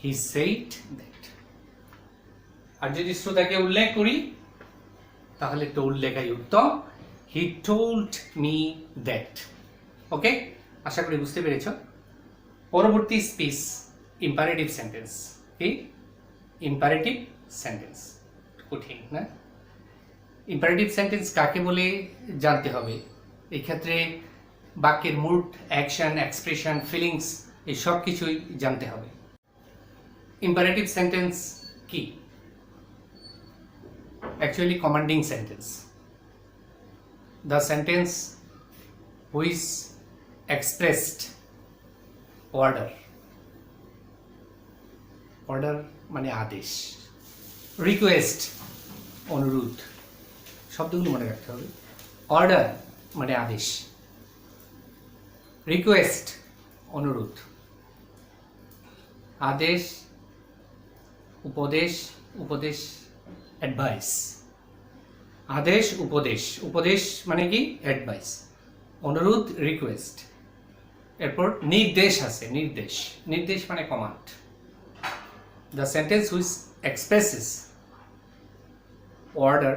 হি সেইড দ্যাট। আর যদি শ্রোতাকে উল্লেখ করি তাহলে টোল্ড লেখাই উত্তম, হি টোল্ড মি দ্যাট। ওকে, আশা করি বুঝতে পেরেছ। পরবর্তী স্পিচ ইম্পারেটিভ সেন্টেন্স। কি ইম্পারেটিভ সেন্টেন্স? কঠিন না? ইম্পারেটিভ সেন্টেন্স কাকে বলে জানতে হবে। এই ক্ষেত্রে বাক্যের মুড, অ্যাকশন, এক্সপ্রেশন, ফিলিংস এই সব কিছুই জানতে হবে। ইম্পারেটিভ সেন্টেন্স কি? Actually commanding sentence, the sentence which expressed order, order মানে আদেশ, রিকোয়েস্ট অনুরোধ, শব্দগুলো মনে রাখতে হবে। অর্ডার মানে আদেশ, রিকোয়েস্ট অনুরোধ, আদেশ, উপদেশ, উপদেশ অ্যাডভাইস, আদেশ উপদেশ, উপদেশ মানে কি? অ্যাডভাইস, অনুরোধ রিকোয়েস্ট। এরপর নির্দেশ আছে, নির্দেশ, নির্দেশ মানে command. The sentence which expresses order,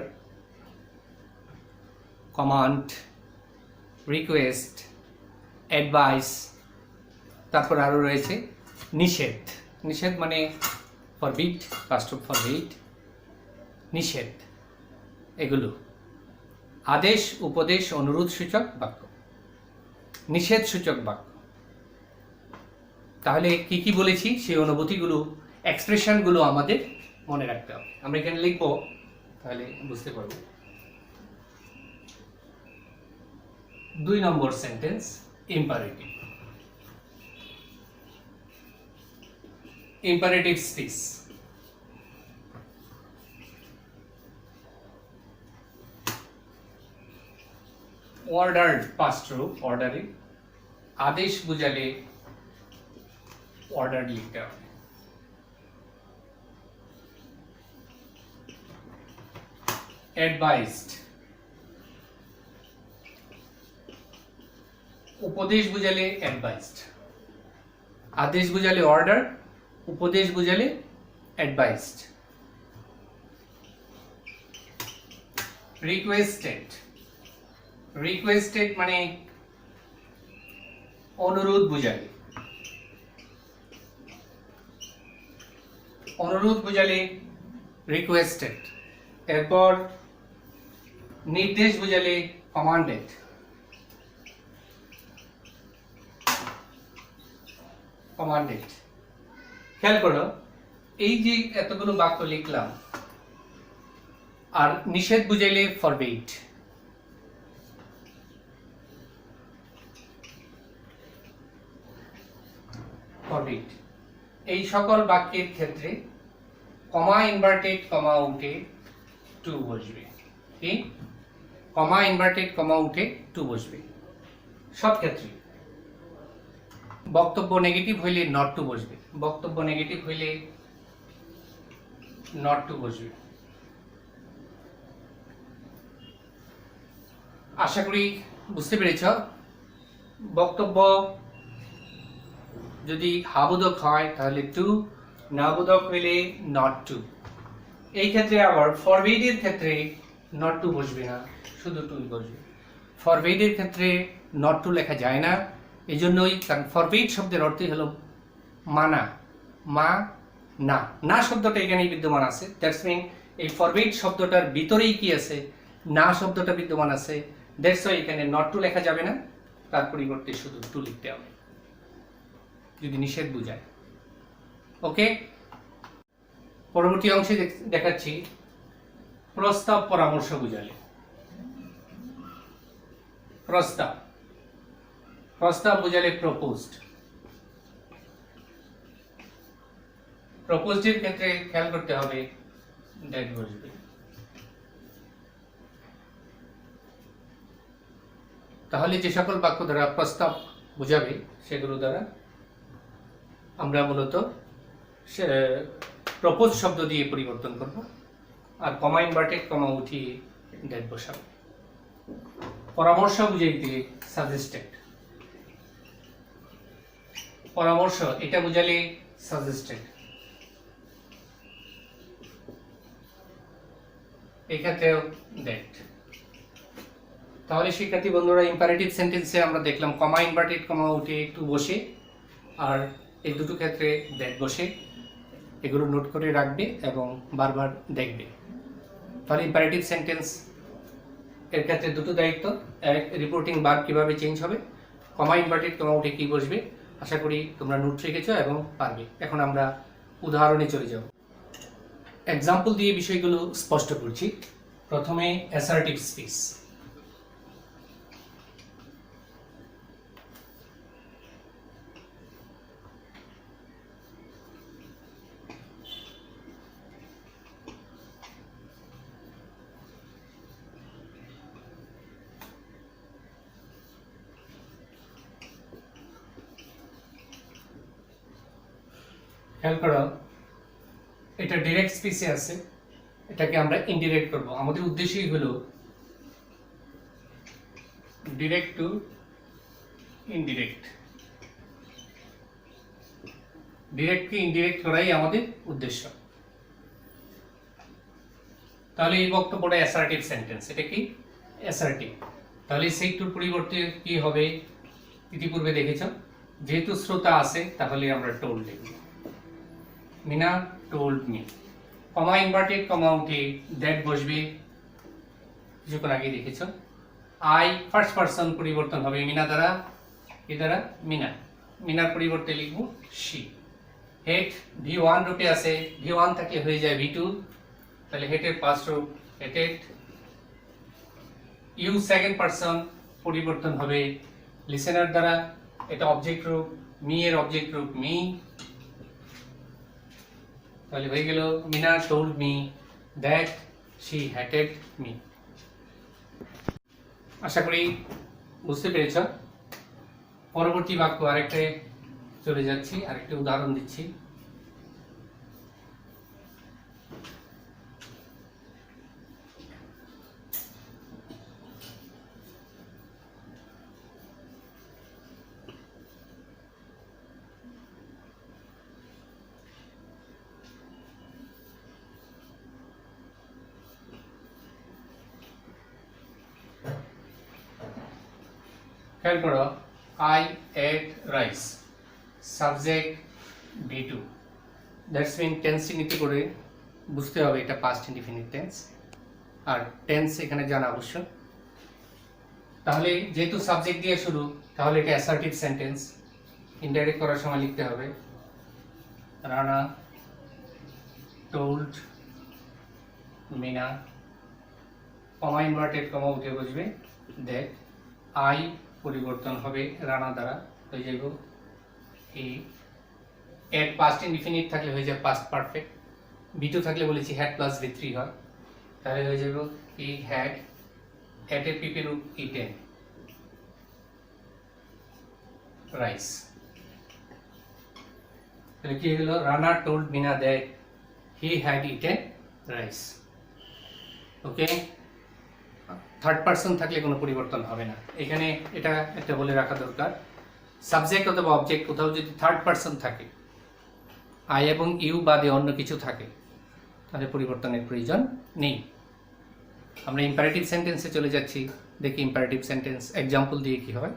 command, request, advice. তারপর আরও রয়েছে নিষেধ, নিষেধ মানে ফরবিড, পাস্ট অফ ফরবিড, নিষেধ। এগুলো আদেশ, উপদেশ, অনুরোধ সূচক বাক্য, নিষেধ সূচক বাক্য। তাহলে কি কি বলেছি সেই অনুভূতিগুলো, এক্সপ্রেশনগুলো আমাদের মনে রাখতে হবে। আমরা এখানে লিখবো, তাহলে বুঝতে পারবো। 2 নম্বর sentence imperative, imperative speech. ordered past roof orderly আদেশ বুঝালে ordered লিখতে হবে advised উপদেশ বুঝালে advised আদেশ বুঝালে ordered উপদেশ বুঝালে advised requested মানে অনুরোধ বুঝালে requested এরপর নির্দেশ বুঝালে commanded খেয়াল করো এই যে এতগুলো বাক্য লিখলাম আর নিষেধ বুঝাইলে forbade এই সকল বাক্যের ক্ষেত্রে কমা ইনভার্টেড কমা উঠে টু বসবে কি কমা ইনভার্টেড কমা উঠে টু বসবে সব ক্ষেত্রে বক্তব্য নেগেটিভ হইলে নট টু বসবে বক্তব্য নেগেটিভ হইলে নট টু বসবে আশা করি বুঝতে পেরেছ বক্তব্য যদি হাবোধক হয় তাহলে টু নাবোধক হইলে নট টু এই ক্ষেত্রে আবার ফরবিড এর ক্ষেত্রে নট টু বসবে না শুধু টুই বসবে ফরবিড এর ক্ষেত্রে নট টু লেখা যায় না এই জন্যই কারণ ফরবিড শব্দের অর্থই হলো মানা না শব্দটা এখানেই বিদ্যমান আছে দ্যাটস মিন এই ফরবিড শব্দটার ভিতরেই কি আছে না শব্দটা বিদ্যমান আছে দ্যাটস ওয়াই এখানে নট টু লেখা যাবে না তার পরিবর্তে শুধু টু লিখতে হবে যদি নিষেধ বুঝায় ওকে পরবর্তী অংশে দেখাচ্ছি প্রস্তাব পরামর্শ বুঝালে প্রস্তাব বুঝালে প্রপোজড প্রপোজড এর ক্ষেত্রে খেয়াল করতে হবে দ্যাট বসবে তাহলে যে সকল বাক্য দ্বারা প্রস্তাব বুঝাবে সেগুলো দ্বারা আমরা মূলত প্রপোজ শব্দ দিয়ে পরিবর্তন করব আর কমা ইনভার্টেড কমা উঠিয়ে দ্যাট বসাবো পরামর্শ বুঝাইতে সাজেস্টেড পরামর্শ এটা বুঝালে সাজেস্টেড এক্ষেত্রেও দ্যাট তাহলে শিক্ষার্থী বন্ধুরা ইম্পারেটিভ সেন্টেন্সে আমরা দেখলাম কমা ইনভার্টেড কমা উঠে একটু বসে আর এই দুটো ক্ষেত্রে দ্যাট বসে এগুলো নোট করে রাখবে এবং বারবার দেখবে তাহলে ইম্পারেটিভ সেন্টেন্স এর ক্ষেত্রে দুটো দায়িত্ব এক রিপোর্টিং ভার্ব কিভাবে চেঞ্জ হবে কমা ইনভার্টেড কমা উঠে কি বসবে আশা করি তোমরা নোট রেখেছো এবং পারবে এখন আমরা উদাহরণে চলে যাব এক্সাম্পল দিয়ে বিষয়গুলো স্পষ্ট করছি প্রথমে অ্যাসার্টিভ স্পিচ খেয়াল করো এটা ডাইরেক্ট স্পিচে আছে এটাকে আমরা ইনডিরেক্ট করব আমাদের উদ্দেশ্যই হলো ডাইরেক্ট টু ইনডিরেক্ট ডাইরেক্টকে ইনডিরেক্ট করাই আমাদের উদ্দেশ্য তাহলে এই বক্তব্যটা অ্যাসার্টিভ সেন্টেন্স এটা কি অ্যাসার্টিভ তাহলে সেইটুর পরিবর্তে কি হবে ইতিপূর্বে দেখেছ যেহেতু শ্রোতা আছে তাহলে আমরা টোল্ড লিখব Meena told me comma inverted comma উঠে দ্যাট বসবে কিছুক্ষণ আগে দেখেছো আই ফার্স্ট পারসন পরিবর্তন হবে মিনা দ্বারা কি দ্বারা মিনার পরিবর্তে লিখব শি হেড ভি1 রূপে আছে ভি1 থাকলে হয়ে যায় ভি2 তাহলে হেডের পাস্ট রূপ হেডেড ইউ সেকেন্ড পারসন পরিবর্তন হবে লিসেনার দ্বারা এটা অবজেক্ট রূপ মি এর অবজেক্ট রূপ মি তাহলে হয়ে গেল Mina told me that she hated me আশা করি বুঝতে পেরেছ। পরবর্তী বাক্য আরেকটা চলে যাচ্ছি, আরেকটা উদাহরণ দিচ্ছি। খেয়াল করো, I ate rice, subject B2, that's mean tense চিহ্নিত করে বুঝতে হবে এটা পাস্ট ইনডিফিনিট টেন্স, আর টেন্স এখানে জানা আবশ্যক। তাহলে যেহেতু সাবজেক্ট দিয়ে শুরু, তাহলে এটা অ্যাসার্টিভ সেন্টেন্স। ইনডাইরেক্ট করার সময় লিখতে হবে Rana told Meena, comma inverted comma উঠে বসবে দ্যাট, আই পরিবর্তন হবে রানা দ্বারা, হয়ে যাব হি। এট পাস্ট ইনডিফিনিট থাকলে হয়ে যাবে পাস্ট পারফেক্ট। B2 থাকলে বলেছি হ্যাড প্লাস V3 হয়, তাহলে হয়ে যাব he had ate a people eaten rice. তাহলে কি হলো, Rana told Meena that he had eaten rice. Okay, third person থাকলে কোনো পরিবর্তন হবে না। এখানে এটা একটা বলে রাখা দরকার, সাবজেক্ট অথবা অবজেক্ট কোথাও যদি থার্ড পারসন থাকে, আই এবং ইউ বাদে অন্য কিছু থাকে, তাহলে পরিবর্তনের প্রয়োজন নেই। আমরা ইম্পারেটিভ সেন্টেন্সে চলে যাচ্ছি, দেখি ইম্পারেটিভ সেন্টেন্স এক্সাম্পল দিয়ে কি হয়।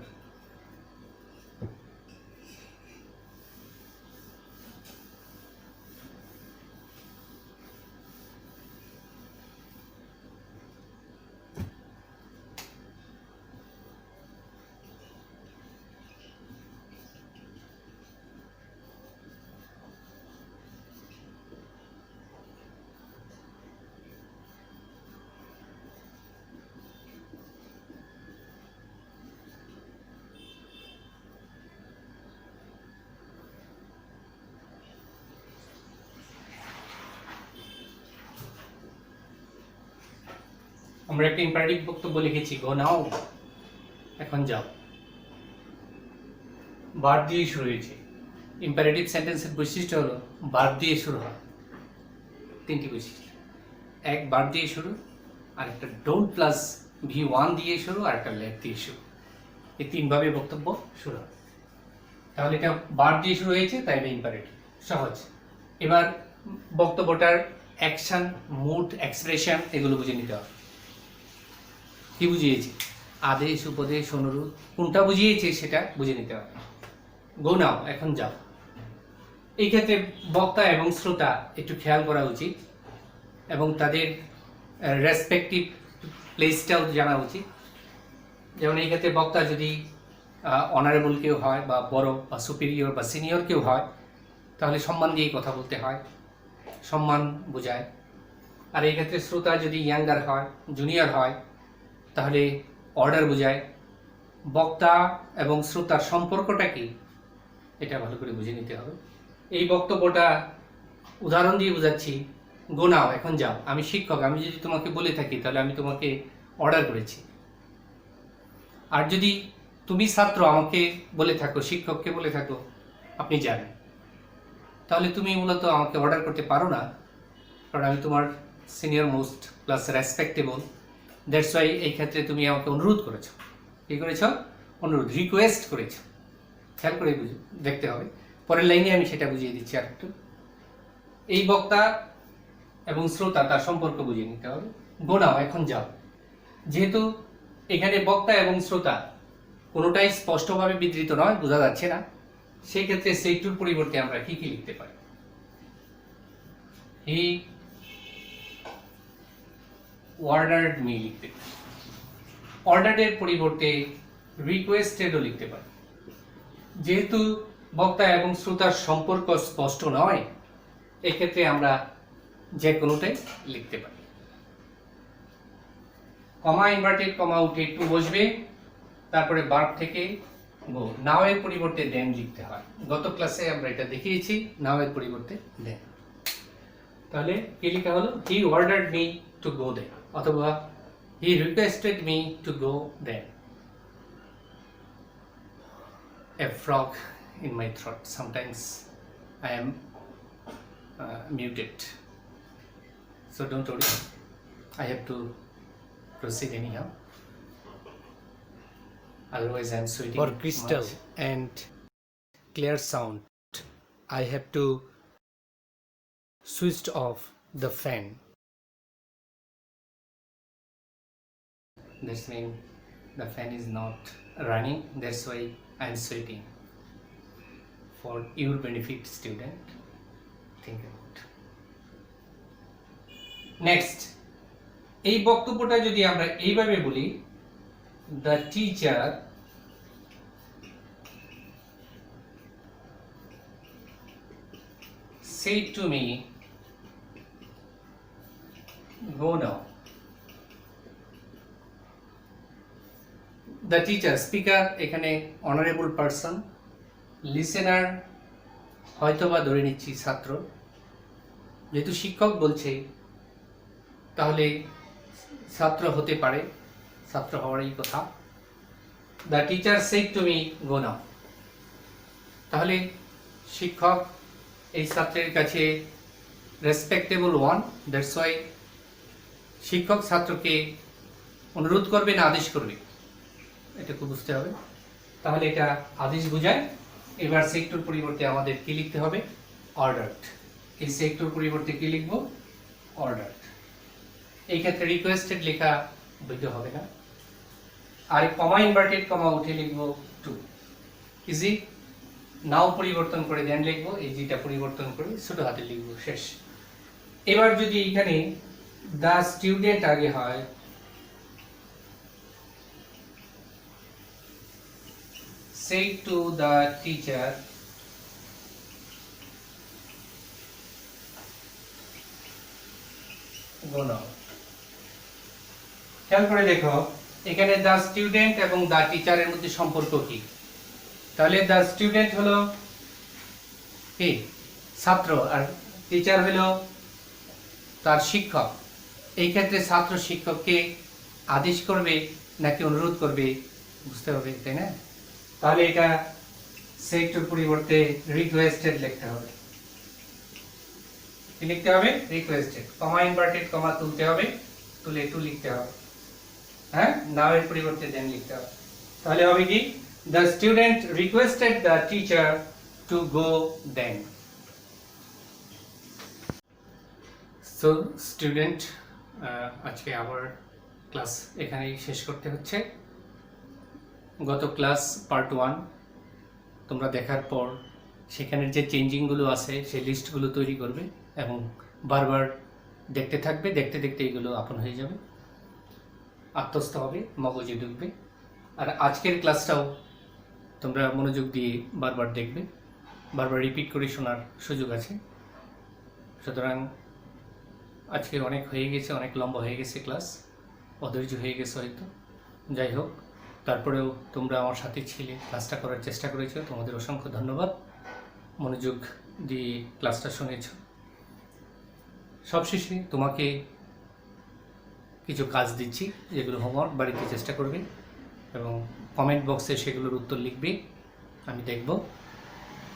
আমরা একটা ইম্পারেটিভ বক্তব্য লিখেছি, গো নাও, এখন যাও। ভার্ব দিয়ে শুরু হয়েছে। ইম্পারেটিভ সেন্টেন্সের বৈশিষ্ট্য হলো ভার্ব দিয়ে শুরু হয়। তিনটি বৈশিষ্ট্য, এক ভার্ব দিয়ে শুরু, আর একটা ডোন্ট প্লাস V1 দিয়ে শুরু, আর একটা লেট দিয়ে শুরু। এই তিনভাবে বক্তব্য শুরু হয়। তাহলে এটা ভার্ব দিয়ে শুরু হয়েছে, তাই এটা ইম্পারেটিভ, সহজ। এবার বক্তব্যটার অ্যাকশন, মুড, এক্সপ্রেশন এগুলো বুঝে নিতে হবে। কি বুঝিয়েছে, আদেশ, উপদেশ, অনুরোধ, কোনটা বুঝিয়েছে সেটা বুঝে নিতে হবে। গো নাও, এখন যাও। এই ক্ষেত্রে বক্তা এবং শ্রোতা একটু খেয়াল করা উচিত, এবং তাদের রেসপেক্টিভ প্লেসটাও জানা উচিত। যেমন এই ক্ষেত্রে বক্তা যদি অনারেবল কেউ হয়, বা বড় বা সুপিরিয়র বা সিনিয়র কেউ হয়, তাহলে সম্মান দিয়ে কথা বলতে হয়, সম্মান বোঝায়। আর এই ক্ষেত্রে শ্রোতা যদি ইয়াঙ্গার হয়, জুনিয়র হয়, তাহলে অর্ডার বোঝায়। বক্তা এবং শ্রোতার সম্পর্কটা কি, এটা ভালো করে বুঝে নিতে হবে। এই বক্তব্যটা উদাহরণ দিয়ে বোঝাচ্ছি, গো নাও, এখন যাও। আমি শিক্ষক, আমি যদি তোমাকে বলে থাকি, তাহলে আমি তোমাকে অর্ডার করেছি। আর যদি তুমি ছাত্র আমাকে বলে থাকো, শিক্ষককে বলে থাকো আপনি জানেন, তাহলে তুমি মূলত আমাকে অর্ডার করতে পারো না, কারণ আমি তোমার senior most plus respectable. That's why এই ক্ষেত্রে তুমি আমাকে অনুরোধ করেছো। কী করেছো? অনুরোধ, রিকোয়েস্ট করেছো। খেয়াল করে দেখতে হবে। পরের লাইনে আমি সেটা বুঝিয়ে দিচ্ছি আর একটু। এই বক্তা এবং শ্রোতা তার সম্পর্ক বুঝিয়ে নিতে হবে। গো নাও, এখন যাও। যেহেতু এখানে বক্তা এবং শ্রোতা কোনোটাই স্পষ্টভাবে বিধৃত নয়, বোঝা যাচ্ছে না, সেই ক্ষেত্রে সেইটুর পরিবর্তে আমরা কি কি লিখতে পারি? হি অর্ডার্ড মি লিখতে পারি। অর্ডারের পরিবর্তে রিকোয়েস্টেডও লিখতে পারি। যেহেতু বক্তা এবং শ্রোতার সম্পর্ক স্পষ্ট নয়, এক্ষেত্রে আমরা যে কোনোটাই লিখতে পারি। কমা ইনভার্টেড কমা উঠে টু বসবে, তারপরে ভার্ব থেকে গো। নাও এর পরিবর্তে দেন লিখতে হয়। গত ক্লাসে আমরা এটা দেখিয়েছি, নাও এর পরিবর্তে দেন। তাহলে কি লেখা হলো? He ordered me to go then, অথবা He requested me to go there. A frog in my throat. Sometimes I am muted, so don't worry, I have to proceed anyhow, otherwise I am sweating. For crystal much and clear sound, I have to switch off the fan. This means the fan is not running, that's why I am sweating. For your benefit, student, think about. Next, এই বক্তব্যটা যদি আমরা এইভাবে বলি, the teacher said to me, go now. The teacher, speaker এখানে honorable person, listener হয়তোবা ধরে নিচ্ছি ছাত্র, যেহেতু শিক্ষক বলছে তাহলে ছাত্র হতে পারে, ছাত্র হওয়ারই কথা। The teacher said to me, go now. তাহলে শিক্ষক এই ছাত্রের কাছে রেসপেক্টেবল ওয়ান, দ্যাটস ওয়াই শিক্ষক ছাত্রকে অনুরোধ করবে না আদেশ করবে, এটা খুব বুঝতে হবে। তাহলে এটা আদেশ বোঝায়। এবার সেক্টর পরিবর্তে আমাদের কি লিখতে হবে? অর্ডারড। এই সেক্টর পরিবর্তে কি লিখব? অর্ডারড। এই ক্ষেত্রে রিকোয়েস্টেড লেখা বৈধ হবে না, আর কমা ইনভার্টেড কমা উঠে লিখব টু। ইজি। নাও পরিবর্তন করে দেন লিখব, এই যেটা পরিবর্তন করে ছোট হাতে লিখব, শেষ। এবার যদি এখানে দ্য স্টুডেন্ট আগে হয়, say to the teacher, go now. খেয়াল করে দেখো এখানে দ্য স্টুডেন্ট এবং দ্য টিচারের মধ্যে সম্পর্ক কি? তাহলে দ্য স্টুডেন্ট হলো কি? ছাত্র, আর টিচার হলো তার শিক্ষক। এই ক্ষেত্রে ছাত্র শিক্ষককে আদেশ করবে নাকি অনুরোধ করবে বুঝতে হবে, তাই না? তাহলে এটা সেক্টর পরিবর্তে রিকোয়েস্টেড লিখতে হবে। কি লিখতে হবে? রিকোয়েস্টেড। কমা ইনভার্টেড কমা তুলতে হবে, তুলে টু লিখতে হবে। হ্যাঁ, নাও এর পরিবর্তে দেন লিখতে হবে। তাহলে হবে কি? The student requested the teacher to go then. So student, আজকে আবার ক্লাস এখানেই শেষ করতে হচ্ছে। গত ক্লাস পার্ট 1 তোমরা দেখার পর সেখানের যে চেঞ্জিংগুলো আছে সেই লিস্টগুলো তৈরি করবে এবং বারবার দেখতে থাকবে, দেখতে দেখতে এগুলো আপন হয়ে যাবে, আত্মস্থ হবে, মগজে ঢুকবে। আর আজকের ক্লাসটাও তোমরা মনোযোগ দিয়ে বারবার দেখবে, বারবার রিপিট করে শোনার সুযোগ আছে। সুতরাং আজকে অনেক হয়ে গেছে, অনেক লম্বা হয়ে গেছে ক্লাস, অধৈর্য হয়ে গেছে হয়তো। যাই হোক, তারপরেও তোমরা আমার সাথে ছিলে, ক্লাসটা করার চেষ্টা করেছো, তোমাদের অসংখ্য ধন্যবাদ। মনোযোগ দিয়ে ক্লাসটা শুনেছ। সবশেষে তোমাকে কিছু কাজ দিচ্ছি, যেগুলো হোমওয়ার্ক বাড়িতে চেষ্টা করবে এবং কমেন্ট বক্সে সেগুলোর উত্তর লিখবে, আমি দেখব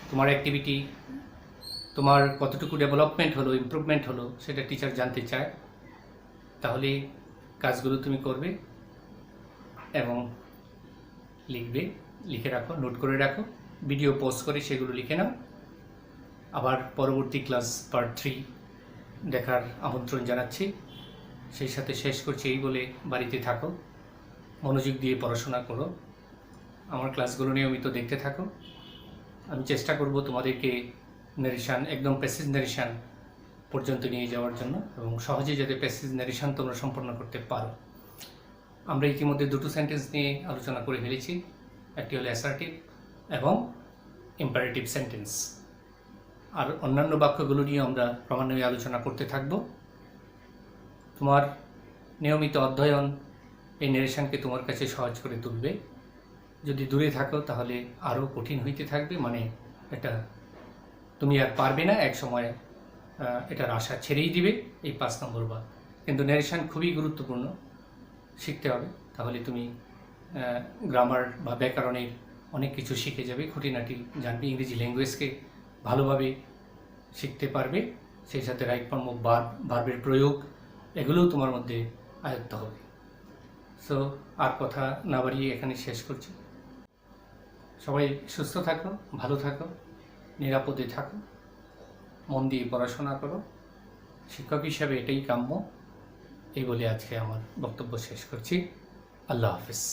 তোমার অ্যাক্টিভিটি, তোমার কতটুকু ডেভেলপমেন্ট হলো, ইমপ্রুভমেন্ট হলো, সেটা টিচার জানতে চায়। তাহলে কাজগুলো তুমি করবে এবং লিখবে, লিখে রাখো, নোট করে রাখো, ভিডিও পোস্ট করে সেগুলো লিখে নাও। আবার পরবর্তী ক্লাস পার্ট 3 দেখার আমন্ত্রণ জানাচ্ছি। সেই সাথে শেষ করছি এই বলে বাড়িতে থাকো, মনোযোগ দিয়ে পড়াশোনা করো, আমার ক্লাসগুলো নিয়মিত দেখতে থাকো। আমি চেষ্টা করব তোমাদেরকে নারেশন, একদম প্যাসেজ নারেশন পর্যন্ত নিয়ে যাওয়ার জন্য এবং সহজে যাতে প্যাসেজ নারেশন তোমরা সম্পন্ন করতে পারো। আমরা ইতিমধ্যে দুটো সেন্টেন্স নিয়ে আলোচনা করে ফেলেছি, একটি হলো অ্যাসার্টিভ এবং ইম্পারেটিভ সেন্টেন্স। আর অন্যান্য বাক্যগুলো নিয়ে আমরা ক্রমান্বয়ে আলোচনা করতে থাকব। তোমার নিয়মিত অধ্যয়ন এই নারেশনকে তোমার কাছে সহজ করে তুলবে। যদি দূরে থাকো তাহলে আরও কঠিন হইতে থাকবে, মানে এটা তুমি আর পারবে না, এক সময় এটার আশা ছেড়েই দিবে, এই 5 নম্বর বাদ। কিন্তু নারেশন খুবই গুরুত্বপূর্ণ, শিখতে হবে, তাহলে তুমি গ্রামার বা ব্যাকরণের অনেক কিছু শিখে যাবে, খুঁটিনাটি জানবে, ইংরেজি ল্যাঙ্গুয়েজকে ভালোভাবে শিখতে পারবে, সেই সাথে রাইট ফর্ম অফ ভার্বের প্রয়োগ এগুলোও তোমার মধ্যে আয়ত্ত হবে। সো আর কথা না বাড়িয়ে এখানে শেষ করছি। সবাই সুস্থ থাকো, ভালো থাকো, নিরাপদে থাকো, মন দিয়ে পড়াশোনা করো, শিক্ষক হিসাবে এটাই কাম্য। এই বলে আজকে আমার বক্তব্য শেষ করছি। আল্লাহ হাফিজ।